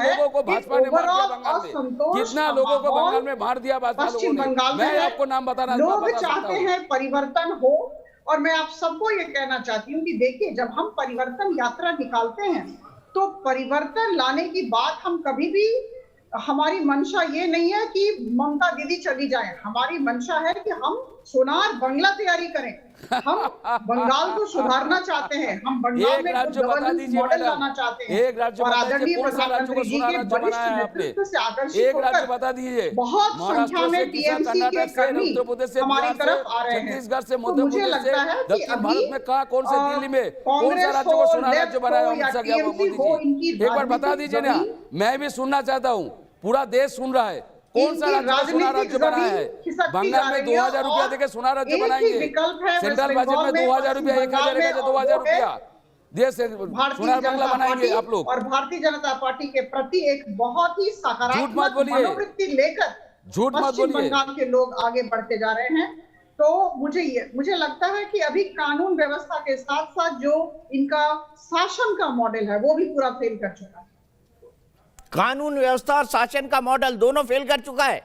लोगों को भाजपा ने मार दिया बंगाल में, कितना लोगों को बंगाल में मार दिया भाजपा लोगों ने। मैं आपको नाम बताना चाहते हैं परिवर्तन हो। और मैं आप सबको ये कहना चाहती हूँ कि देखिए, जब हम परिवर्तन यात्रा निकालते हैं तो परिवर्तन लाने की बात हम कभी भी, हमारी मंशा ये नहीं है कि ममता दीदी चली जाए। हमारी मंशा है कि हम सोनार बंगला तैयारी करें। हम बंगाल को सुधारना चाहते हैं, हम बंगाल में गवर्नेंस मॉडल लाना चाहते हैं। एक राज्य और आदरणीय प्रधानमंत्री जी के वरिष्ठ नेतृत्व से आकर्षित होकर बता दीजिए, बहुत संख्या में टीएमसी के कर्मी हमारी तरफ आ रहे हैं। छत्तीसगढ़ से, तो मुझे लगता है कि दक्षिण भारत में कहा, कौन से दिल्ली में कौन सा राज्य को सोना राज्य बनाया मोदी जी? एक बार बता दीजिए ना, मैं भी सुनना चाहता हूँ, पूरा देश सुन रहा है। कौन सा राज्य सोना राज्य बनाया है? बंगाल में 2000 रुपया देके सोना राज्य बनाएंगे। सेंट्रल बजट में 2000 रुपया, 1000 का 2000 रुपया देश सोनार बंगला बनाएंगे आप लोग। और भारतीय जनता पार्टी के प्रति एक बहुत ही सकारात्मक मनोवृत्ति लेकर पश्चिम बंगाल के लोग आगे बढ़ते जा रहे हैं। तो मुझे लगता है कि अभी कानून व्यवस्था के साथ साथ जो इनका शासन का मॉडल है वो भी पूरा फेल कर चुका है। कानून व्यवस्था और शासन का मॉडल दोनों फेल कर चुका है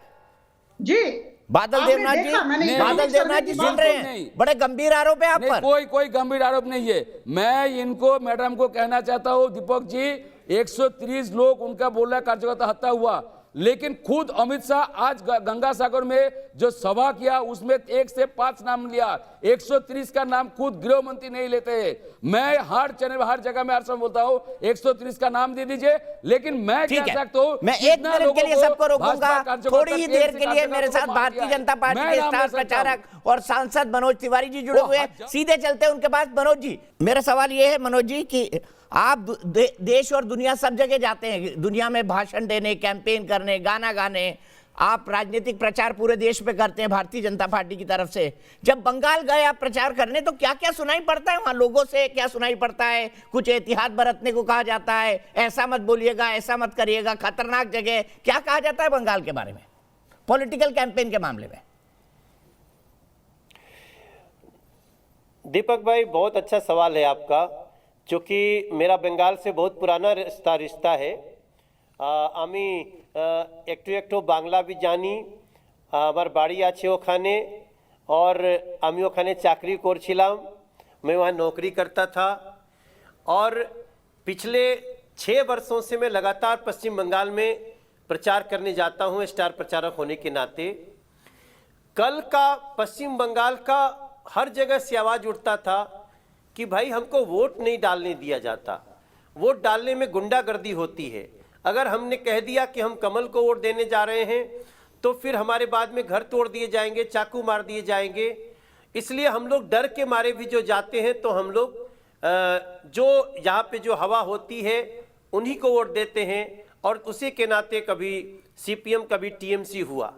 जी। बादल देवनाथ जी सुन रहे हैं, बड़े गंभीर आरोप है आप पर। कोई गंभीर आरोप नहीं है। मैं इनको मैडम को कहना चाहता हूँ, दीपक जी, 130 लोग उनका बोल रहा है कार्यकर्ता हत्या हुआ। लेकिन खुद अमित शाह आज गंगा सागर में जो सभा किया उसमें 1 से 5 नाम लिया, 130 का नाम खुद गृह मंत्री नहीं लेते हैं। मैं हर चैनल हर जगह में हर समय बोलता हूं 130 का नाम दे दीजिए, लेकिन मैं कह सकता हूं मैं 1 मिनट के लिए सबको रोकूंगा। थोड़ी ही देर के लिए मेरे साथ भारतीय जनता पार्टी के स्टार प्रचारक और सांसद मनोज तिवारी जी जुड़े हुए हैं, सीधे चलते हैं उनके पास। मनोज जी, मेरा सवाल ये है मनोज जी कि आप देश और दुनिया सब जगह जाते हैं, दुनिया में भाषण देने, कैंपेन करने, गाना गाने, आप राजनीतिक प्रचार पूरे देश में करते हैं भारतीय जनता पार्टी की तरफ से। जब बंगाल गए आप प्रचार करने तो क्या क्या सुनाई पड़ता है वहां लोगों से? क्या सुनाई पड़ता है? कुछ एहतियात बरतने को कहा जाता है, ऐसा मत बोलिएगा, ऐसा मत करिएगा, खतरनाक जगह, क्या कहा जाता है बंगाल के बारे में पॉलिटिकल कैंपेन के मामले में? दीपक भाई, बहुत अच्छा सवाल है आपका, क्योंकि मेरा बंगाल से बहुत पुराना रिश्ता है। আমি একটু বাংলা भी জানি, আমার বাড়ি আছে ওখানে, और আমি ওখানে চাকরি করছিলাম, मैं वहाँ नौकरी करता था, और पिछले 6 वर्षों से मैं लगातार पश्चिम बंगाल में प्रचार करने जाता हूँ स्टार प्रचारक होने के नाते। कल का पश्चिम बंगाल का हर जगह से आवाज़ उठता था कि भाई हमको वोट नहीं डालने दिया जाता, वोट डालने में गुंडागर्दी होती है। अगर हमने कह दिया कि हम कमल को वोट देने जा रहे हैं तो फिर हमारे बाद में घर तोड़ दिए जाएंगे, चाकू मार दिए जाएंगे। इसलिए हम लोग डर के मारे भी जो जाते हैं तो हम लोग जो यहाँ पे जो हवा होती है उन्हीं को वोट देते हैं, और उसी के नाते कभी सीपीएम कभी टीएमसी हुआ।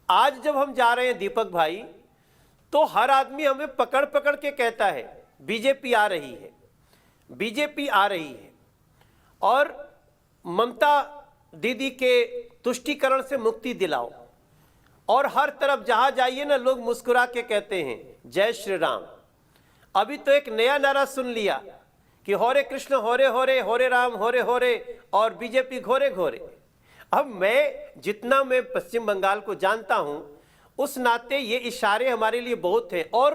आज जब हम जा रहे हैं दीपक भाई, तो हर आदमी हमें पकड़ पकड़ के कहता है बीजेपी आ रही है, बीजेपी आ रही है, और ममता दीदी के तुष्टीकरण से मुक्ति दिलाओ। और हर तरफ जहाँ जाइए ना लोग मुस्कुरा के कहते हैं जय श्री राम। अभी तो एक नया नारा सुन लिया कि हरे कृष्ण हरे हरे हरे राम हरे हरे, और बीजेपी घोरे घोरे। अब मैं जितना मैं पश्चिम बंगाल को जानता हूँ उस नाते ये इशारे हमारे लिए बहुत हैं। और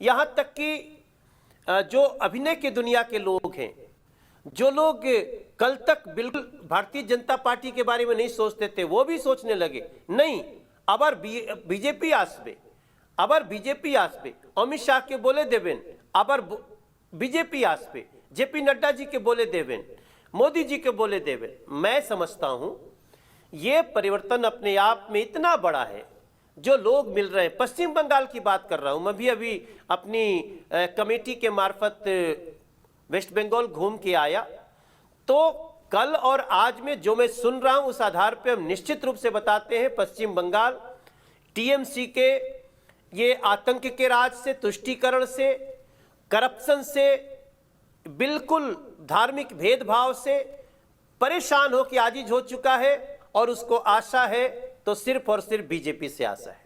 यहाँ तक कि जो अभिनय की दुनिया के लोग हैं, जो लोग कल तक बिल्कुल भारतीय जनता पार्टी के बारे में नहीं सोचते थे, वो भी सोचने लगे नहीं আবার বিজেপি আসবে, আবার বিজেপি আসবে, অমিত শাহকে বলে দেবেন আবার बीजेपी আসবে, जेपी नड्डा जी के बोले देवें, मोदी जी के बोले देवें। मैं समझता हूं ये परिवर्तन अपने आप में इतना बड़ा है जो लोग मिल रहे हैं। पश्चिम बंगाल की बात कर रहा हूं, मैं भी अभी अपनी कमेटी के मार्फत वेस्ट बंगाल घूम के आया, तो कल और आज में जो मैं सुन रहा हूं उस आधार पे हम निश्चित रूप से बताते हैं पश्चिम बंगाल टीएमसी के ये आतंक के राज से, तुष्टीकरण से, करप्शन से, बिल्कुल धार्मिक भेदभाव से परेशान हो के आजिज हो चुका है, और उसको आशा है तो सिर्फ और सिर्फ बीजेपी से आशा है।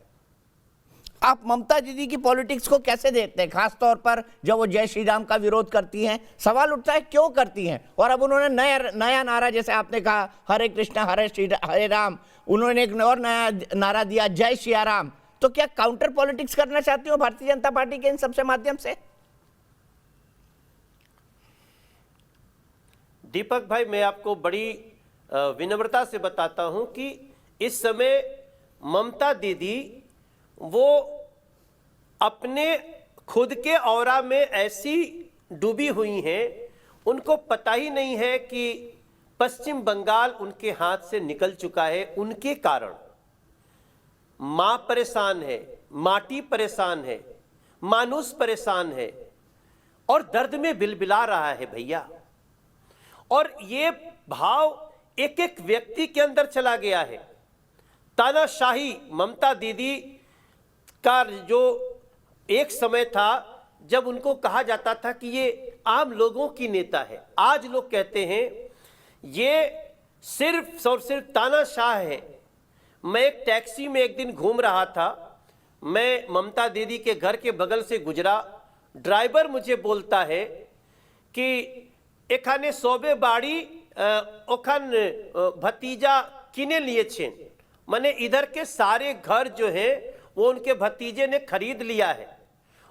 आप ममता दीदी की पॉलिटिक्स को कैसे देखते हैं, खास तौर पर जब वो जय श्री राम का विरोध करती हैं? सवाल उठता है क्यों करती हैं? और अब उन्होंने नया नारा, जैसे आपने कहा हरे कृष्णा हरे राम, उन्होंने एक और नया नारा दिया जय श्री राम। तो क्या काउंटर पॉलिटिक्स करना चाहती हो भारतीय जनता पार्टी के इन सबसे माध्यम से? दीपक भाई, मैं आपको बड़ी विनम्रता से बताता हूं कि इस समय ममता दीदी वो अपने खुद के औरा में ऐसी डूबी हुई हैं, उनको पता ही नहीं है कि पश्चिम बंगाल उनके हाथ से निकल चुका है। उनके कारण मां परेशान है, माटी परेशान है, मानुष परेशान है, और दर्द में बिलबिला रहा है भैया। और ये भाव एक एक व्यक्ति के अंदर चला गया है। तानाशाही ममता दीदी का जो एक समय था जब उनको कहा जाता था कि ये आम लोगों की नेता है, आज लोग कहते हैं ये सिर्फ और सिर्फ तानाशाह है। मैं एक टैक्सी में एक दिन घूम रहा था, मैं ममता दीदी के घर के बगल से गुजरा, ड्राइवर मुझे बोलता है कि एखाने सोबे बाड़ी ओखान भतीजा किने लिए छेन, माने इधर के सारे घर जो है वो उनके भतीजे ने खरीद लिया है।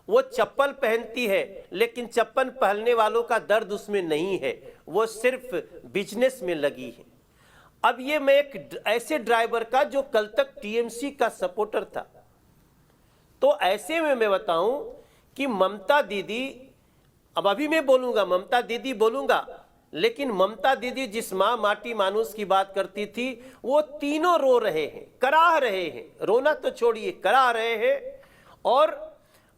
वो चप्पल पहनती है लेकिन चप्पल पहनने वालों का दर्द उसमें नहीं है, वो सिर्फ बिजनेस में लगी है। अब ये मैं एक ऐसे ड्राइवर का जो कल तक टीएमसी का सपोर्टर था, तो ऐसे में मैं बताऊं कि ममता दीदी, अब अभी मैं बोलूंगा ममता दीदी बोलूंगा, लेकिन ममता दीदी जिस माँ माटी मानुस की बात करती थी, वो तीनों रो रहे हैं, कराह रहे हैं, रोना तो छोड़िए कराह रहे हैं। और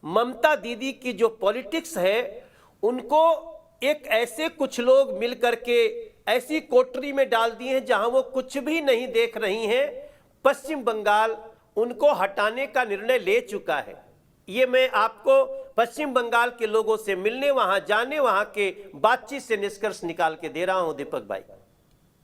ममता दीदी की जो पॉलिटिक्स है, उनको एक ऐसे कुछ लोग मिल करके ऐसी कोठरी में डाल दिए हैं जहां वो कुछ भी नहीं देख रही हैं। पश्चिम बंगाल उनको हटाने का निर्णय ले चुका है। ये मैं आपको पश्चिम बंगाल के लोगों से मिलने, वहां जाने, वहां के बातचीत से निष्कर्ष निकाल के दे रहा हूं दीपक भाई।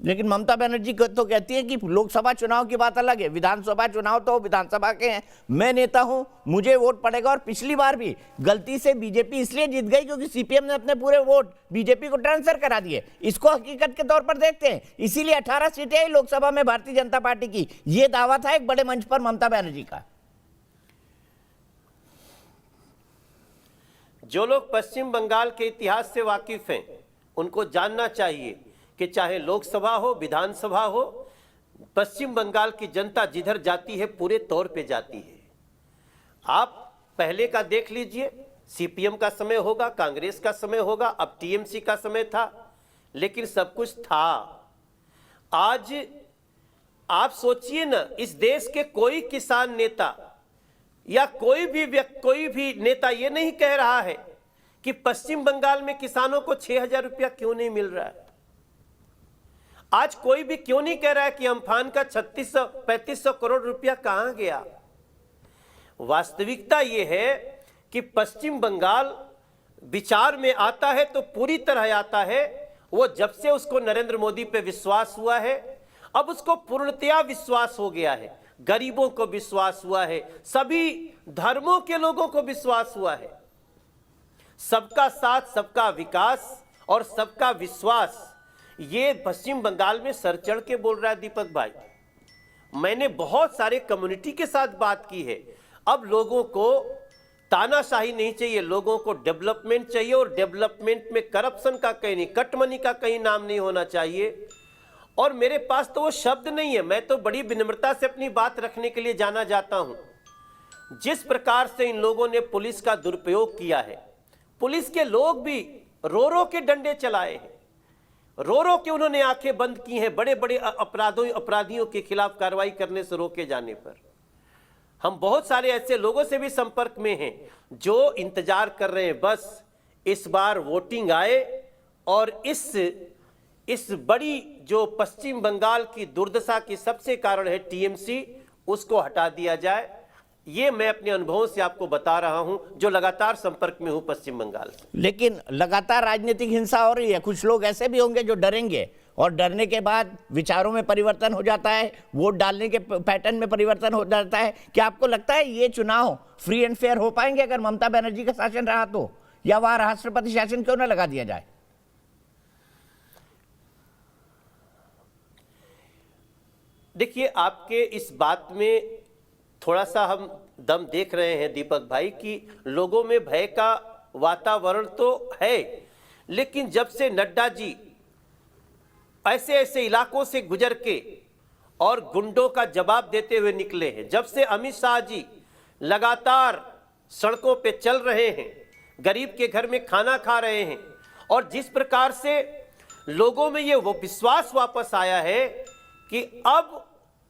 लेकिन ममता बनर्जी तो कहती है कि लोकसभा चुनाव की बात अलग है, विधानसभा चुनाव तो विधानसभा के हैं, मैं नेता हूं, मुझे वोट पड़ेगा। और पिछली बार भी गलती से बीजेपी इसलिए जीत गई क्योंकि सीपीएम ने अपने पूरे वोट बीजेपी को ट्रांसफर करा दिए। इसको हकीकत के तौर पर देखते हैं, इसीलिए 18 सीटें आई लोकसभा में भारतीय जनता पार्टी की। यह दावा था एक बड़े मंच पर ममता बनर्जी का। जो लोग पश्चिम बंगाल के इतिहास से वाकिफ हैं, उनको जानना चाहिए कि चाहे लोकसभा हो, विधानसभा हो, पश्चिम बंगाल की जनता जिधर जाती है पूरे तौर पे जाती है। आप पहले का देख लीजिए, सीपीएम का समय होगा, कांग्रेस का समय होगा, अब टीएमसी का समय था, लेकिन सब कुछ था। आज आप सोचिए ना, इस देश के कोई किसान नेता या कोई भी नेता ये नहीं कह रहा है कि पश्चिम बंगाल में किसानों को 6,000 रुपया क्यों नहीं मिल रहा है। आज कोई भी क्यों नहीं कह रहा है कि अम्फान का 3600-3500 करोड़ रुपया कहां गया। वास्तविकता यह है कि पश्चिम बंगाल विचार में आता है तो पूरी तरह आता है। वो जब से उसको नरेंद्र मोदी पे विश्वास हुआ है, अब उसको पूर्णतया विश्वास हो गया है। गरीबों को विश्वास हुआ है, सभी धर्मों के लोगों को विश्वास हुआ है। सबका साथ, सबका विकास और सबका विश्वास, ये पश्चिम बंगाल में सर चढ़ के बोल रहा है दीपक भाई। मैंने बहुत सारे कम्युनिटी के साथ बात की है। अब लोगों को तानाशाही नहीं चाहिए, लोगों को डेवलपमेंट चाहिए, और डेवलपमेंट में करप्शन का कहीं नहीं, कटमनी का कहीं नाम नहीं होना चाहिए। और मेरे पास तो वो शब्द नहीं है, मैं तो बड़ी विनम्रता से अपनी बात रखने के लिए जाना जाता हूं। जिस प्रकार से इन लोगों ने पुलिस का दुरुपयोग किया है, पुलिस के लोग भी रो रो के डंडे चलाए हैं, रो रो के उन्होंने आंखें बंद की हैं बड़े बड़े अपराधियों के खिलाफ कार्रवाई करने से रोके जाने पर। हम बहुत सारे ऐसे लोगों से भी संपर्क में हैं जो इंतजार कर रहे हैं, बस इस बार वोटिंग आए और इस बड़ी जो पश्चिम बंगाल की दुर्दशा की सबसे कारण है टीएमसी, उसको हटा दिया जाए। ये मैं अपने अनुभवों से आपको बता रहा हूं, जो लगातार संपर्क में हूं पश्चिम बंगाल से। लेकिन लगातार राजनीतिक हिंसा हो रही है, कुछ लोग ऐसे भी होंगे जो डरेंगे और डरने के बाद विचारों में परिवर्तन हो जाता है, वोट डालने के पैटर्न में परिवर्तन हो जाता है। क्या आपको लगता है ये चुनाव फ्री एंड फेयर हो पाएंगे अगर ममता बनर्जी का शासन रहा तो, या वहां राष्ट्रपति शासन क्यों न लगा दिया जाए? देखिए, आपके इस बात में थोड़ा सा हम दम देख रहे हैं दीपक भाई कि लोगों में भय का वातावरण तो है, लेकिन जब से नड्डा जी ऐसे ऐसे इलाकों से गुजर के और गुंडों का जवाब देते हुए निकले हैं, जब से अमित शाह जी लगातार सड़कों पे चल रहे हैं, गरीब के घर में खाना खा रहे हैं, और जिस प्रकार से लोगों में ये वो विश्वास वापस आया है कि अब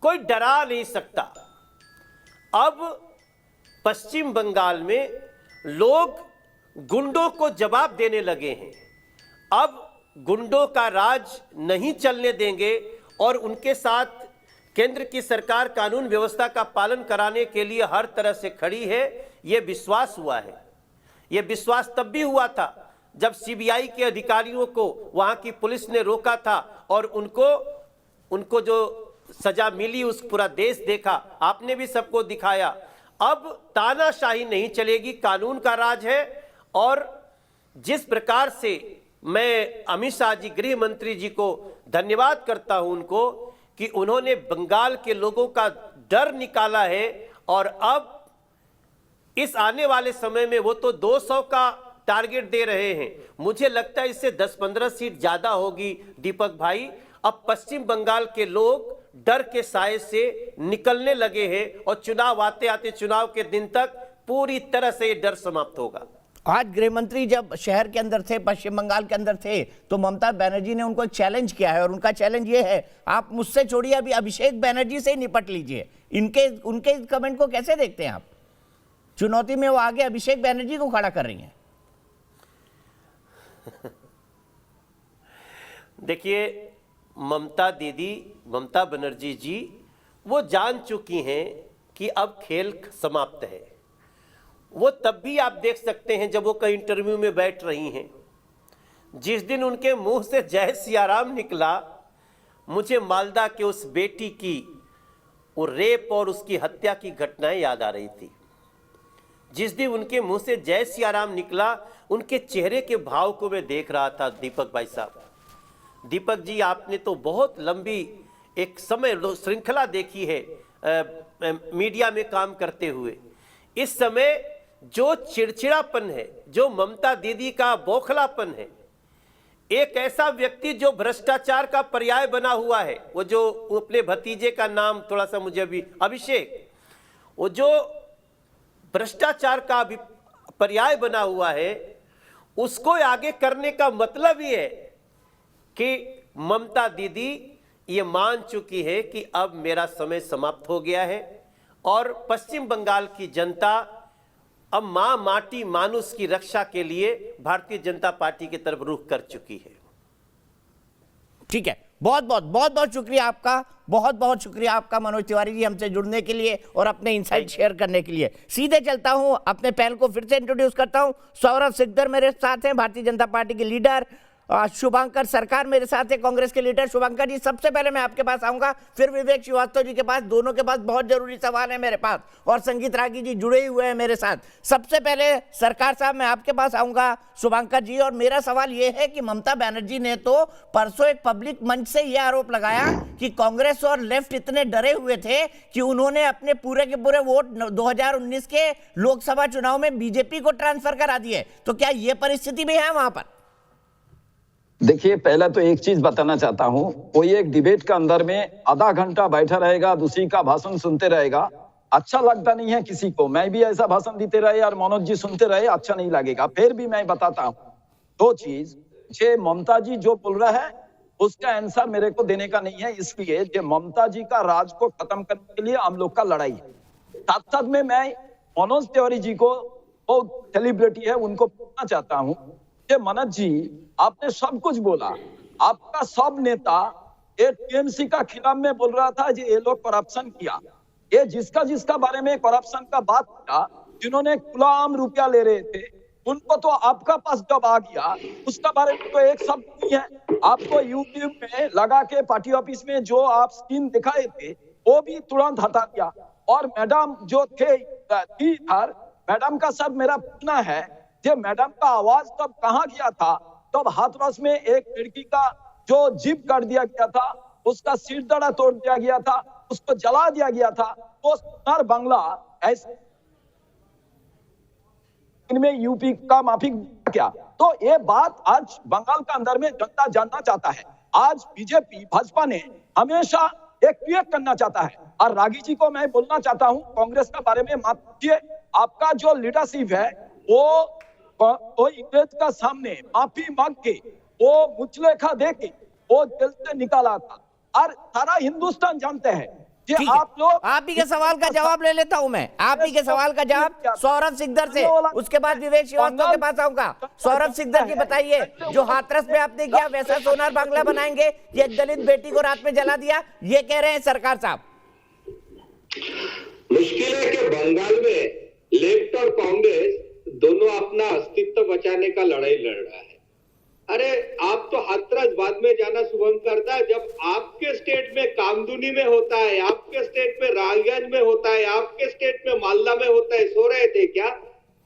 कोई डरा नहीं सकता। अब पश्चिम बंगाल में लोग गुंडों को जवाब देने लगे हैं। अब गुंडों का राज नहीं चलने देंगे और उनके साथ केंद्र की सरकार कानून व्यवस्था का पालन कराने के लिए हर तरह से खड़ी है। यह विश्वास हुआ है। यह विश्वास तब भी हुआ था जब सीबीआई के अधिकारियों को वहां की पुलिस ने रोका था और उनको जो सजा मिली उस पूरा देश देखा, आपने भी सबको दिखाया। अब तानाशाही नहीं चलेगी, कानून का राज है। और जिस प्रकार से मैं अमित शाह जी, गृह मंत्री जी को धन्यवाद करता हूं उनको कि उन्होंने बंगाल के लोगों का डर निकाला है, और अब इस आने वाले समय में वो तो 200 का टारगेट दे रहे हैं, मुझे लगता है इससे 10-15 सीट ज्यादा होगी दीपक भाई। अब पश्चिम बंगाल के लोग डर के साए से निकलने लगे हैं और चुनाव आते आते चुनाव के दिन तक पूरी तरह से ये डर समाप्त होगा। आज गृह मंत्री जब शहर के अंदर थे, पश्चिम बंगाल के अंदर थे, तो ममता बनर्जी ने उनको एक चैलेंज किया है और उनका चैलेंज ये है, आप मुझसे छोड़िए, अभी अभिषेक बनर्जी से ही निपट लीजिए। उनके कमेंट को कैसे देखते हैं आप? चुनौती में वो आगे अभिषेक बनर्जी को खड़ा कर रही हैं। देखिए, ममता दीदी, ममता बनर्जी जी वो जान चुकी हैं कि अब खेल समाप्त है। वो तब भी आप देख सकते हैं जब वो कहीं इंटरव्यू में बैठ रही हैं, जिस दिन उनके मुंह से जय सियाराम निकला, मुझे मालदा के उस बेटी की वो रेप और उसकी हत्या की घटनाएं याद आ रही थी। जिस दिन उनके मुंह से जय सियाराम निकला, उनके चेहरे के भाव को मैं देख रहा था। दीपक भाई साहब, दीपक जी, आपने तो बहुत लंबी एक समय श्रृंखला देखी है मीडिया में काम करते हुए। इस समय जो चिड़चिड़ापन है, जो ममता दीदी का बौखलापन है, एक ऐसा व्यक्ति जो भ्रष्टाचार का पर्याय बना हुआ है, वो जो अपने भतीजे का नाम थोड़ा सा मुझे अभी, अभिषेक, वो जो भ्रष्टाचार का पर्याय बना हुआ है, उसको आगे करने का मतलब ये है कि ममता दीदी ये मान चुकी है कि अब मेरा समय समाप्त हो गया है और पश्चिम बंगाल की जनता अब मां माटी मानुष की रक्षा के लिए भारतीय जनता पार्टी की तरफ रुख कर चुकी है। ठीक है, बहुत बहुत शुक्रिया आपका, बहुत शुक्रिया आपका मनोज तिवारी जी, हमसे जुड़ने के लिए और अपने इनसाइट शेयर करने के लिए। सीधे चलता हूं, अपने पैनल को फिर से इंट्रोड्यूस करता हूं। सौरभ सिकदर मेरे साथ हैं, भारतीय जनता पार्टी के लीडर। शुभंकर सरकार मेरे साथ है, कांग्रेस के लीडर। शुभंकर जी, सबसे पहले मैं आपके पास आऊंगा, फिर विवेक श्रीवास्तव जी के पास। दोनों के पास बहुत जरूरी सवाल है मेरे पास, और संगीत रागी जी जुड़े हुए हैं मेरे साथ। सबसे पहले सरकार साहब, मैं आपके पास आऊंगा, शुभंकर जी, और मेरा सवाल यह है कि ममता बनर्जी ने तो परसों एक पब्लिक मंच से यह आरोप लगाया कि कांग्रेस और लेफ्ट इतने डरे हुए थे कि उन्होंने अपने पूरे के पूरे वोट 2019 के लोकसभा चुनाव में बीजेपी को ट्रांसफर करा दिए। तो क्या यह परिस्थिति भी है वहां पर? देखिए, पहला तो एक चीज बताना चाहता हूं, कोई एक डिबेट के अंदर में आधा घंटा बैठा रहेगा, दूसरी का भाषण सुनते रहेगा, अच्छा लगता नहीं है किसी को। मैं भी ऐसा भाषण देते रहे और मनोज जी सुनते रहे, अच्छा नहीं लगेगा। फिर भी मैं बताता हूं दो चीज। जे ममता जी जो बोल रहा है उसका आंसर मेरे को देने का नहीं है, इसलिए जो ममता जी का राज को खत्म करने के लिए हम लोग का लड़ाई है। साथ साथ में मैं मनोज तिवारी जी को, बहुत सेलिब्रिटी है, उनको पूछना चाहता हूँ, मनोज जी, आपने सब कुछ बोला, आपका सब नेता ये टीएमसी का खिलाफ में बोल रहा था ये लोग करप्शन किया, ये जिसका बारे में करप्शन का बात था, जिन्होंने गुलाम रुपया ले रहे थे, उनको तो आपका पास जब आ गया उसका बारे में तो एक शब्द नहीं है। आपको यूट्यूब में लगा के पार्टी ऑफिस में जो आप स्कीम दिखाए थे वो भी तुरंत हटा दिया। और मैडम जो थे इधर, मैडम का सब मेरा पूछना है, ये मैडम का आवाज तब कहाँ गया था? तब हाथरस में एक लड़की का जो जिप कर दिया गया था, उसका सिर दड़ा तोड़ दिया गया था, उसको जला दिया गया था। वो सोनार बांग्ला ऐसे इनमें यूपी का माफी क्या? तो ये बात आज बंगाल का अंदर में जनता जानना चाहता है। आज बीजेपी, भाजपा ने हमेशा एक क्रिएट करना चाहता है। और रागी जी को मैं बोलना चाहता हूँ, कांग्रेस के बारे में मत कीजिए। आपका जो लीडरशिप है वो इंग्रेज का सामने माफी मांग के, वो मुचलेखा दे के वो जेल से निकाला था, और सारा हिंदुस्तान जानते हैं कि आप लोग। आप ही के सवाल का जवाब ले लेता हूं मैं, आप ही के सवाल का जवाब सौरभ सिकदर से, उसके बाद विवेक श्रीवास्तव के पास आऊंगा। सौरभ सिकदर जी, बताइए, जो हाथरस में आपने किया वैसा सोनार बांग्ला बनाएंगे? ये एक दलित बेटी को रात में जला दिया, ये कह रहे हैं सरकार साहब। मुश्किल है कि बंगाल में लेफ्ट और कांग्रेस दोनों अपना अस्तित्व बचाने का लड़ाई लड़ रहा है। अरे आप तो हाथरस बाद में जाना शुभंकर था, जब आपके स्टेट में कामदुनी में होता है, आपके स्टेट में राजगंज में होता है, आपके स्टेट में मालदा में होता है, सो रहे थे क्या?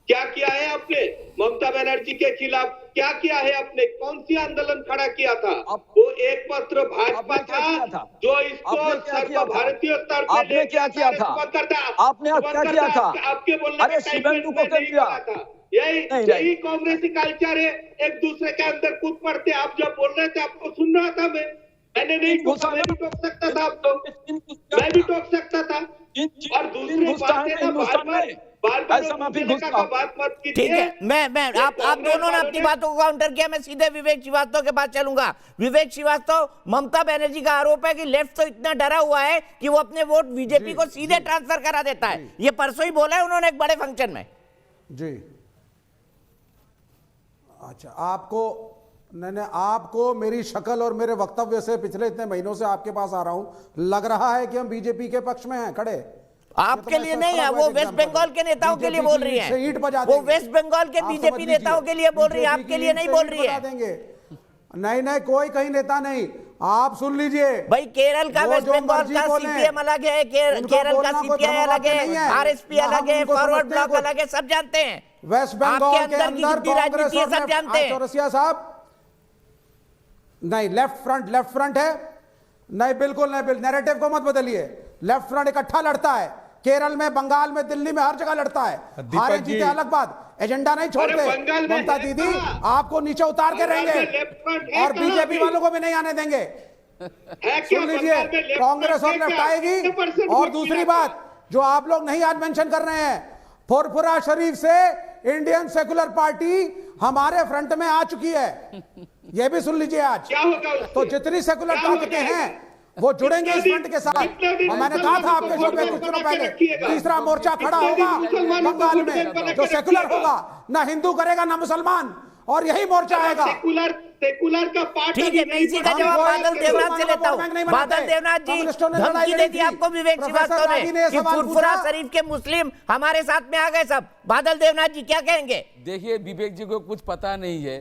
क्या किया है आपने ममता बनर्जी के खिलाफ? क्या किया है आपने? कौन सी आंदोलन खड़ा किया था? वो एक पत्र भाजपा था जो इसको सर्वभारतीय स्तर पर आपने क्या किया था? आपने क्या किया था? आपके बोलने अरे शिवेंदु को क्या किया? यही कांग्रेसी कल्चर है, एक दूसरे के अंदर कूद पड़ते। आप जब बोल रहे थे आपको सुन रहा था मैं, मैंने नहीं टोका, मैं भी टोक सकता था आपको, मैं भी टोक सकता था। और दूसरी बात है ना, बात मत कीजिए। ठीक है, मैं आप दोनों ने अपनी बातों को काउंटर किया। मैं सीधे विवेक श्रीवास्तव के पास चलूंगा। विवेक श्रीवास्तव, ममता बनर्जी का आरोप है कि लेफ्ट तो इतना डरा हुआ है कि वो अपने वोट बीजेपी को सीधे ट्रांसफर करा देता है। ये परसों ही बोला है उन्होंने एक बड़े फंक्शन में। जी अच्छा, आपको मेरी शक्ल और मेरे वक्तव्य से पिछले इतने महीनों से आपके पास आ रहा हूं, लग रहा है कि हम बीजेपी के पक्ष में हैं खड़े। आपके लिए नहीं है, वो वेस्ट बंगाल के नेताओं के लिए बोल रही है। वो वेस्ट बंगाल के बीजेपी नेताओं के लिए बोल रही है, आपके लिए नहीं बोल रही है। नहीं, कोई कहीं नेता नहीं। आप सुन लीजिए भाई, केरल का वेस्ट बंगाल का सीपीएम अलग है, केरल का सीपीआई अलग है, आरएसपी अलग है, फॉरवर्ड ब्लॉक अलग है, सब जानते हैं। वेस्ट बंगाल के अंदर राजनीति है, सब जानते हैं। चौरसिया साहब, नहीं, लेफ्ट फ्रंट है, नहीं बिल्कुल नहीं, नैरेटिव को मत बदलिए। लेफ्ट फ्रंट इकट्ठा लड़ता है, केरल में, बंगाल में, दिल्ली में, हर जगह लड़ता है। हारे जीते अलग बात, एजेंडा नहीं छोड़ते। ममता दीदी आपको नीचे उतार के रहेंगे और बीजेपी वालों को भी नहीं आने देंगे। सुन लीजिए, कांग्रेस और लेफ्ट आएगी। और दूसरी बात जो आप लोग नहीं आज मेंशन कर रहे हैं, फुरफुरा शरीफ से इंडियन सेकुलर पार्टी हमारे फ्रंट में आ चुकी है, यह भी सुन लीजिए आज। तो जितनी सेकुलर ताकतें हैं वो जुड़ेंगे इस फ्रंट के साथ। और मैंने कहा था आपके शो में कुछ दिनों पहले, तीसरा मोर्चा खड़ा होगा बंगाल में, जो सेकुलर होगा, ना हिंदू करेगा ना मुसलमान, और यही मोर्चा आएगा। सेकुलर का पार्ट। ठीक है, मैं इसी का जवाब बादल देवनाथ से लेता हूं। बादल देवनाथ जी, धमकी दे दी आपको विवेक श्रीवास्तव ने कि फुरफुरा शरीफ के मुस्लिम हमारे साथ में आ गए सब। बादल देवनाथ जी क्या कहेंगे? देखिए, विवेक जी को कुछ पता नहीं है।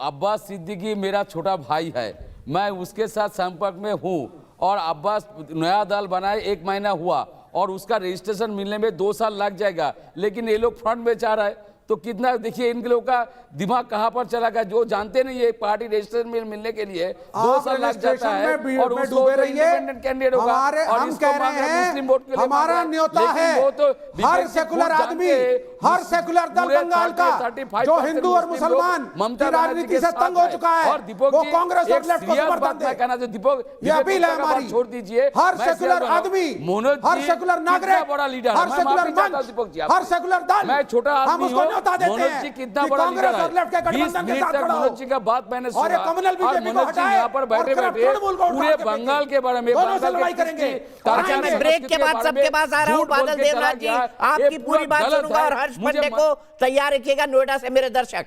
अब्बास सिद्दीकी मेरा छोटा भाई है, मैं उसके साथ संपर्क में हूँ। और अब्बास नया दल बनाए 1 महीना हुआ और उसका रजिस्ट्रेशन मिलने में 2 साल लग जाएगा, लेकिन ये लोग फ्रंट में चाह रहा है। तो कितना, देखिए इन लोगों का दिमाग कहां पर चला गया, जो जानते नहीं है पार्टी रजिस्ट्रेशन मिलने के लिए 2 साल लग जाता है। और उसको इंडिपेंडेंट कैंडिडेट होगा और हम इसको कह रहे हैं, मुस्लिम वोट के लिए हमारा न्योता है हर सेकुलर आदमी, हर सेकुलर दल बंगाल का जो हिंदू और मुसलमान की राजनीति से तंग हो चुका है, वो कांग्रेस और लेफ्ट को समर्थन दे। ये अपील है हमारी। छोड़ दीजिए, हर सेकुलर आदमी, हर सेकुलर नागरिक, बड़ा लीडर, हर सेकुलर मंच, हर सेकुलर दल, मैं छोटा आदमी हूं। मनोज जी कितना बड़ा लीडर है, 20 मिनट तक मनोज जी का बात मैंने सुना, और मनोज जी यहाँ पर बैठे पूरे बंगाल के बारे में, मैं ब्रेक के बाद सबके पास आ रहा हूँ। बादल देवनाथ जी, आपकी पूरी बात सुनूंगा और हर्ष पंडे को तैयार रखिएगा, नोएडा से मेरे दर्शक।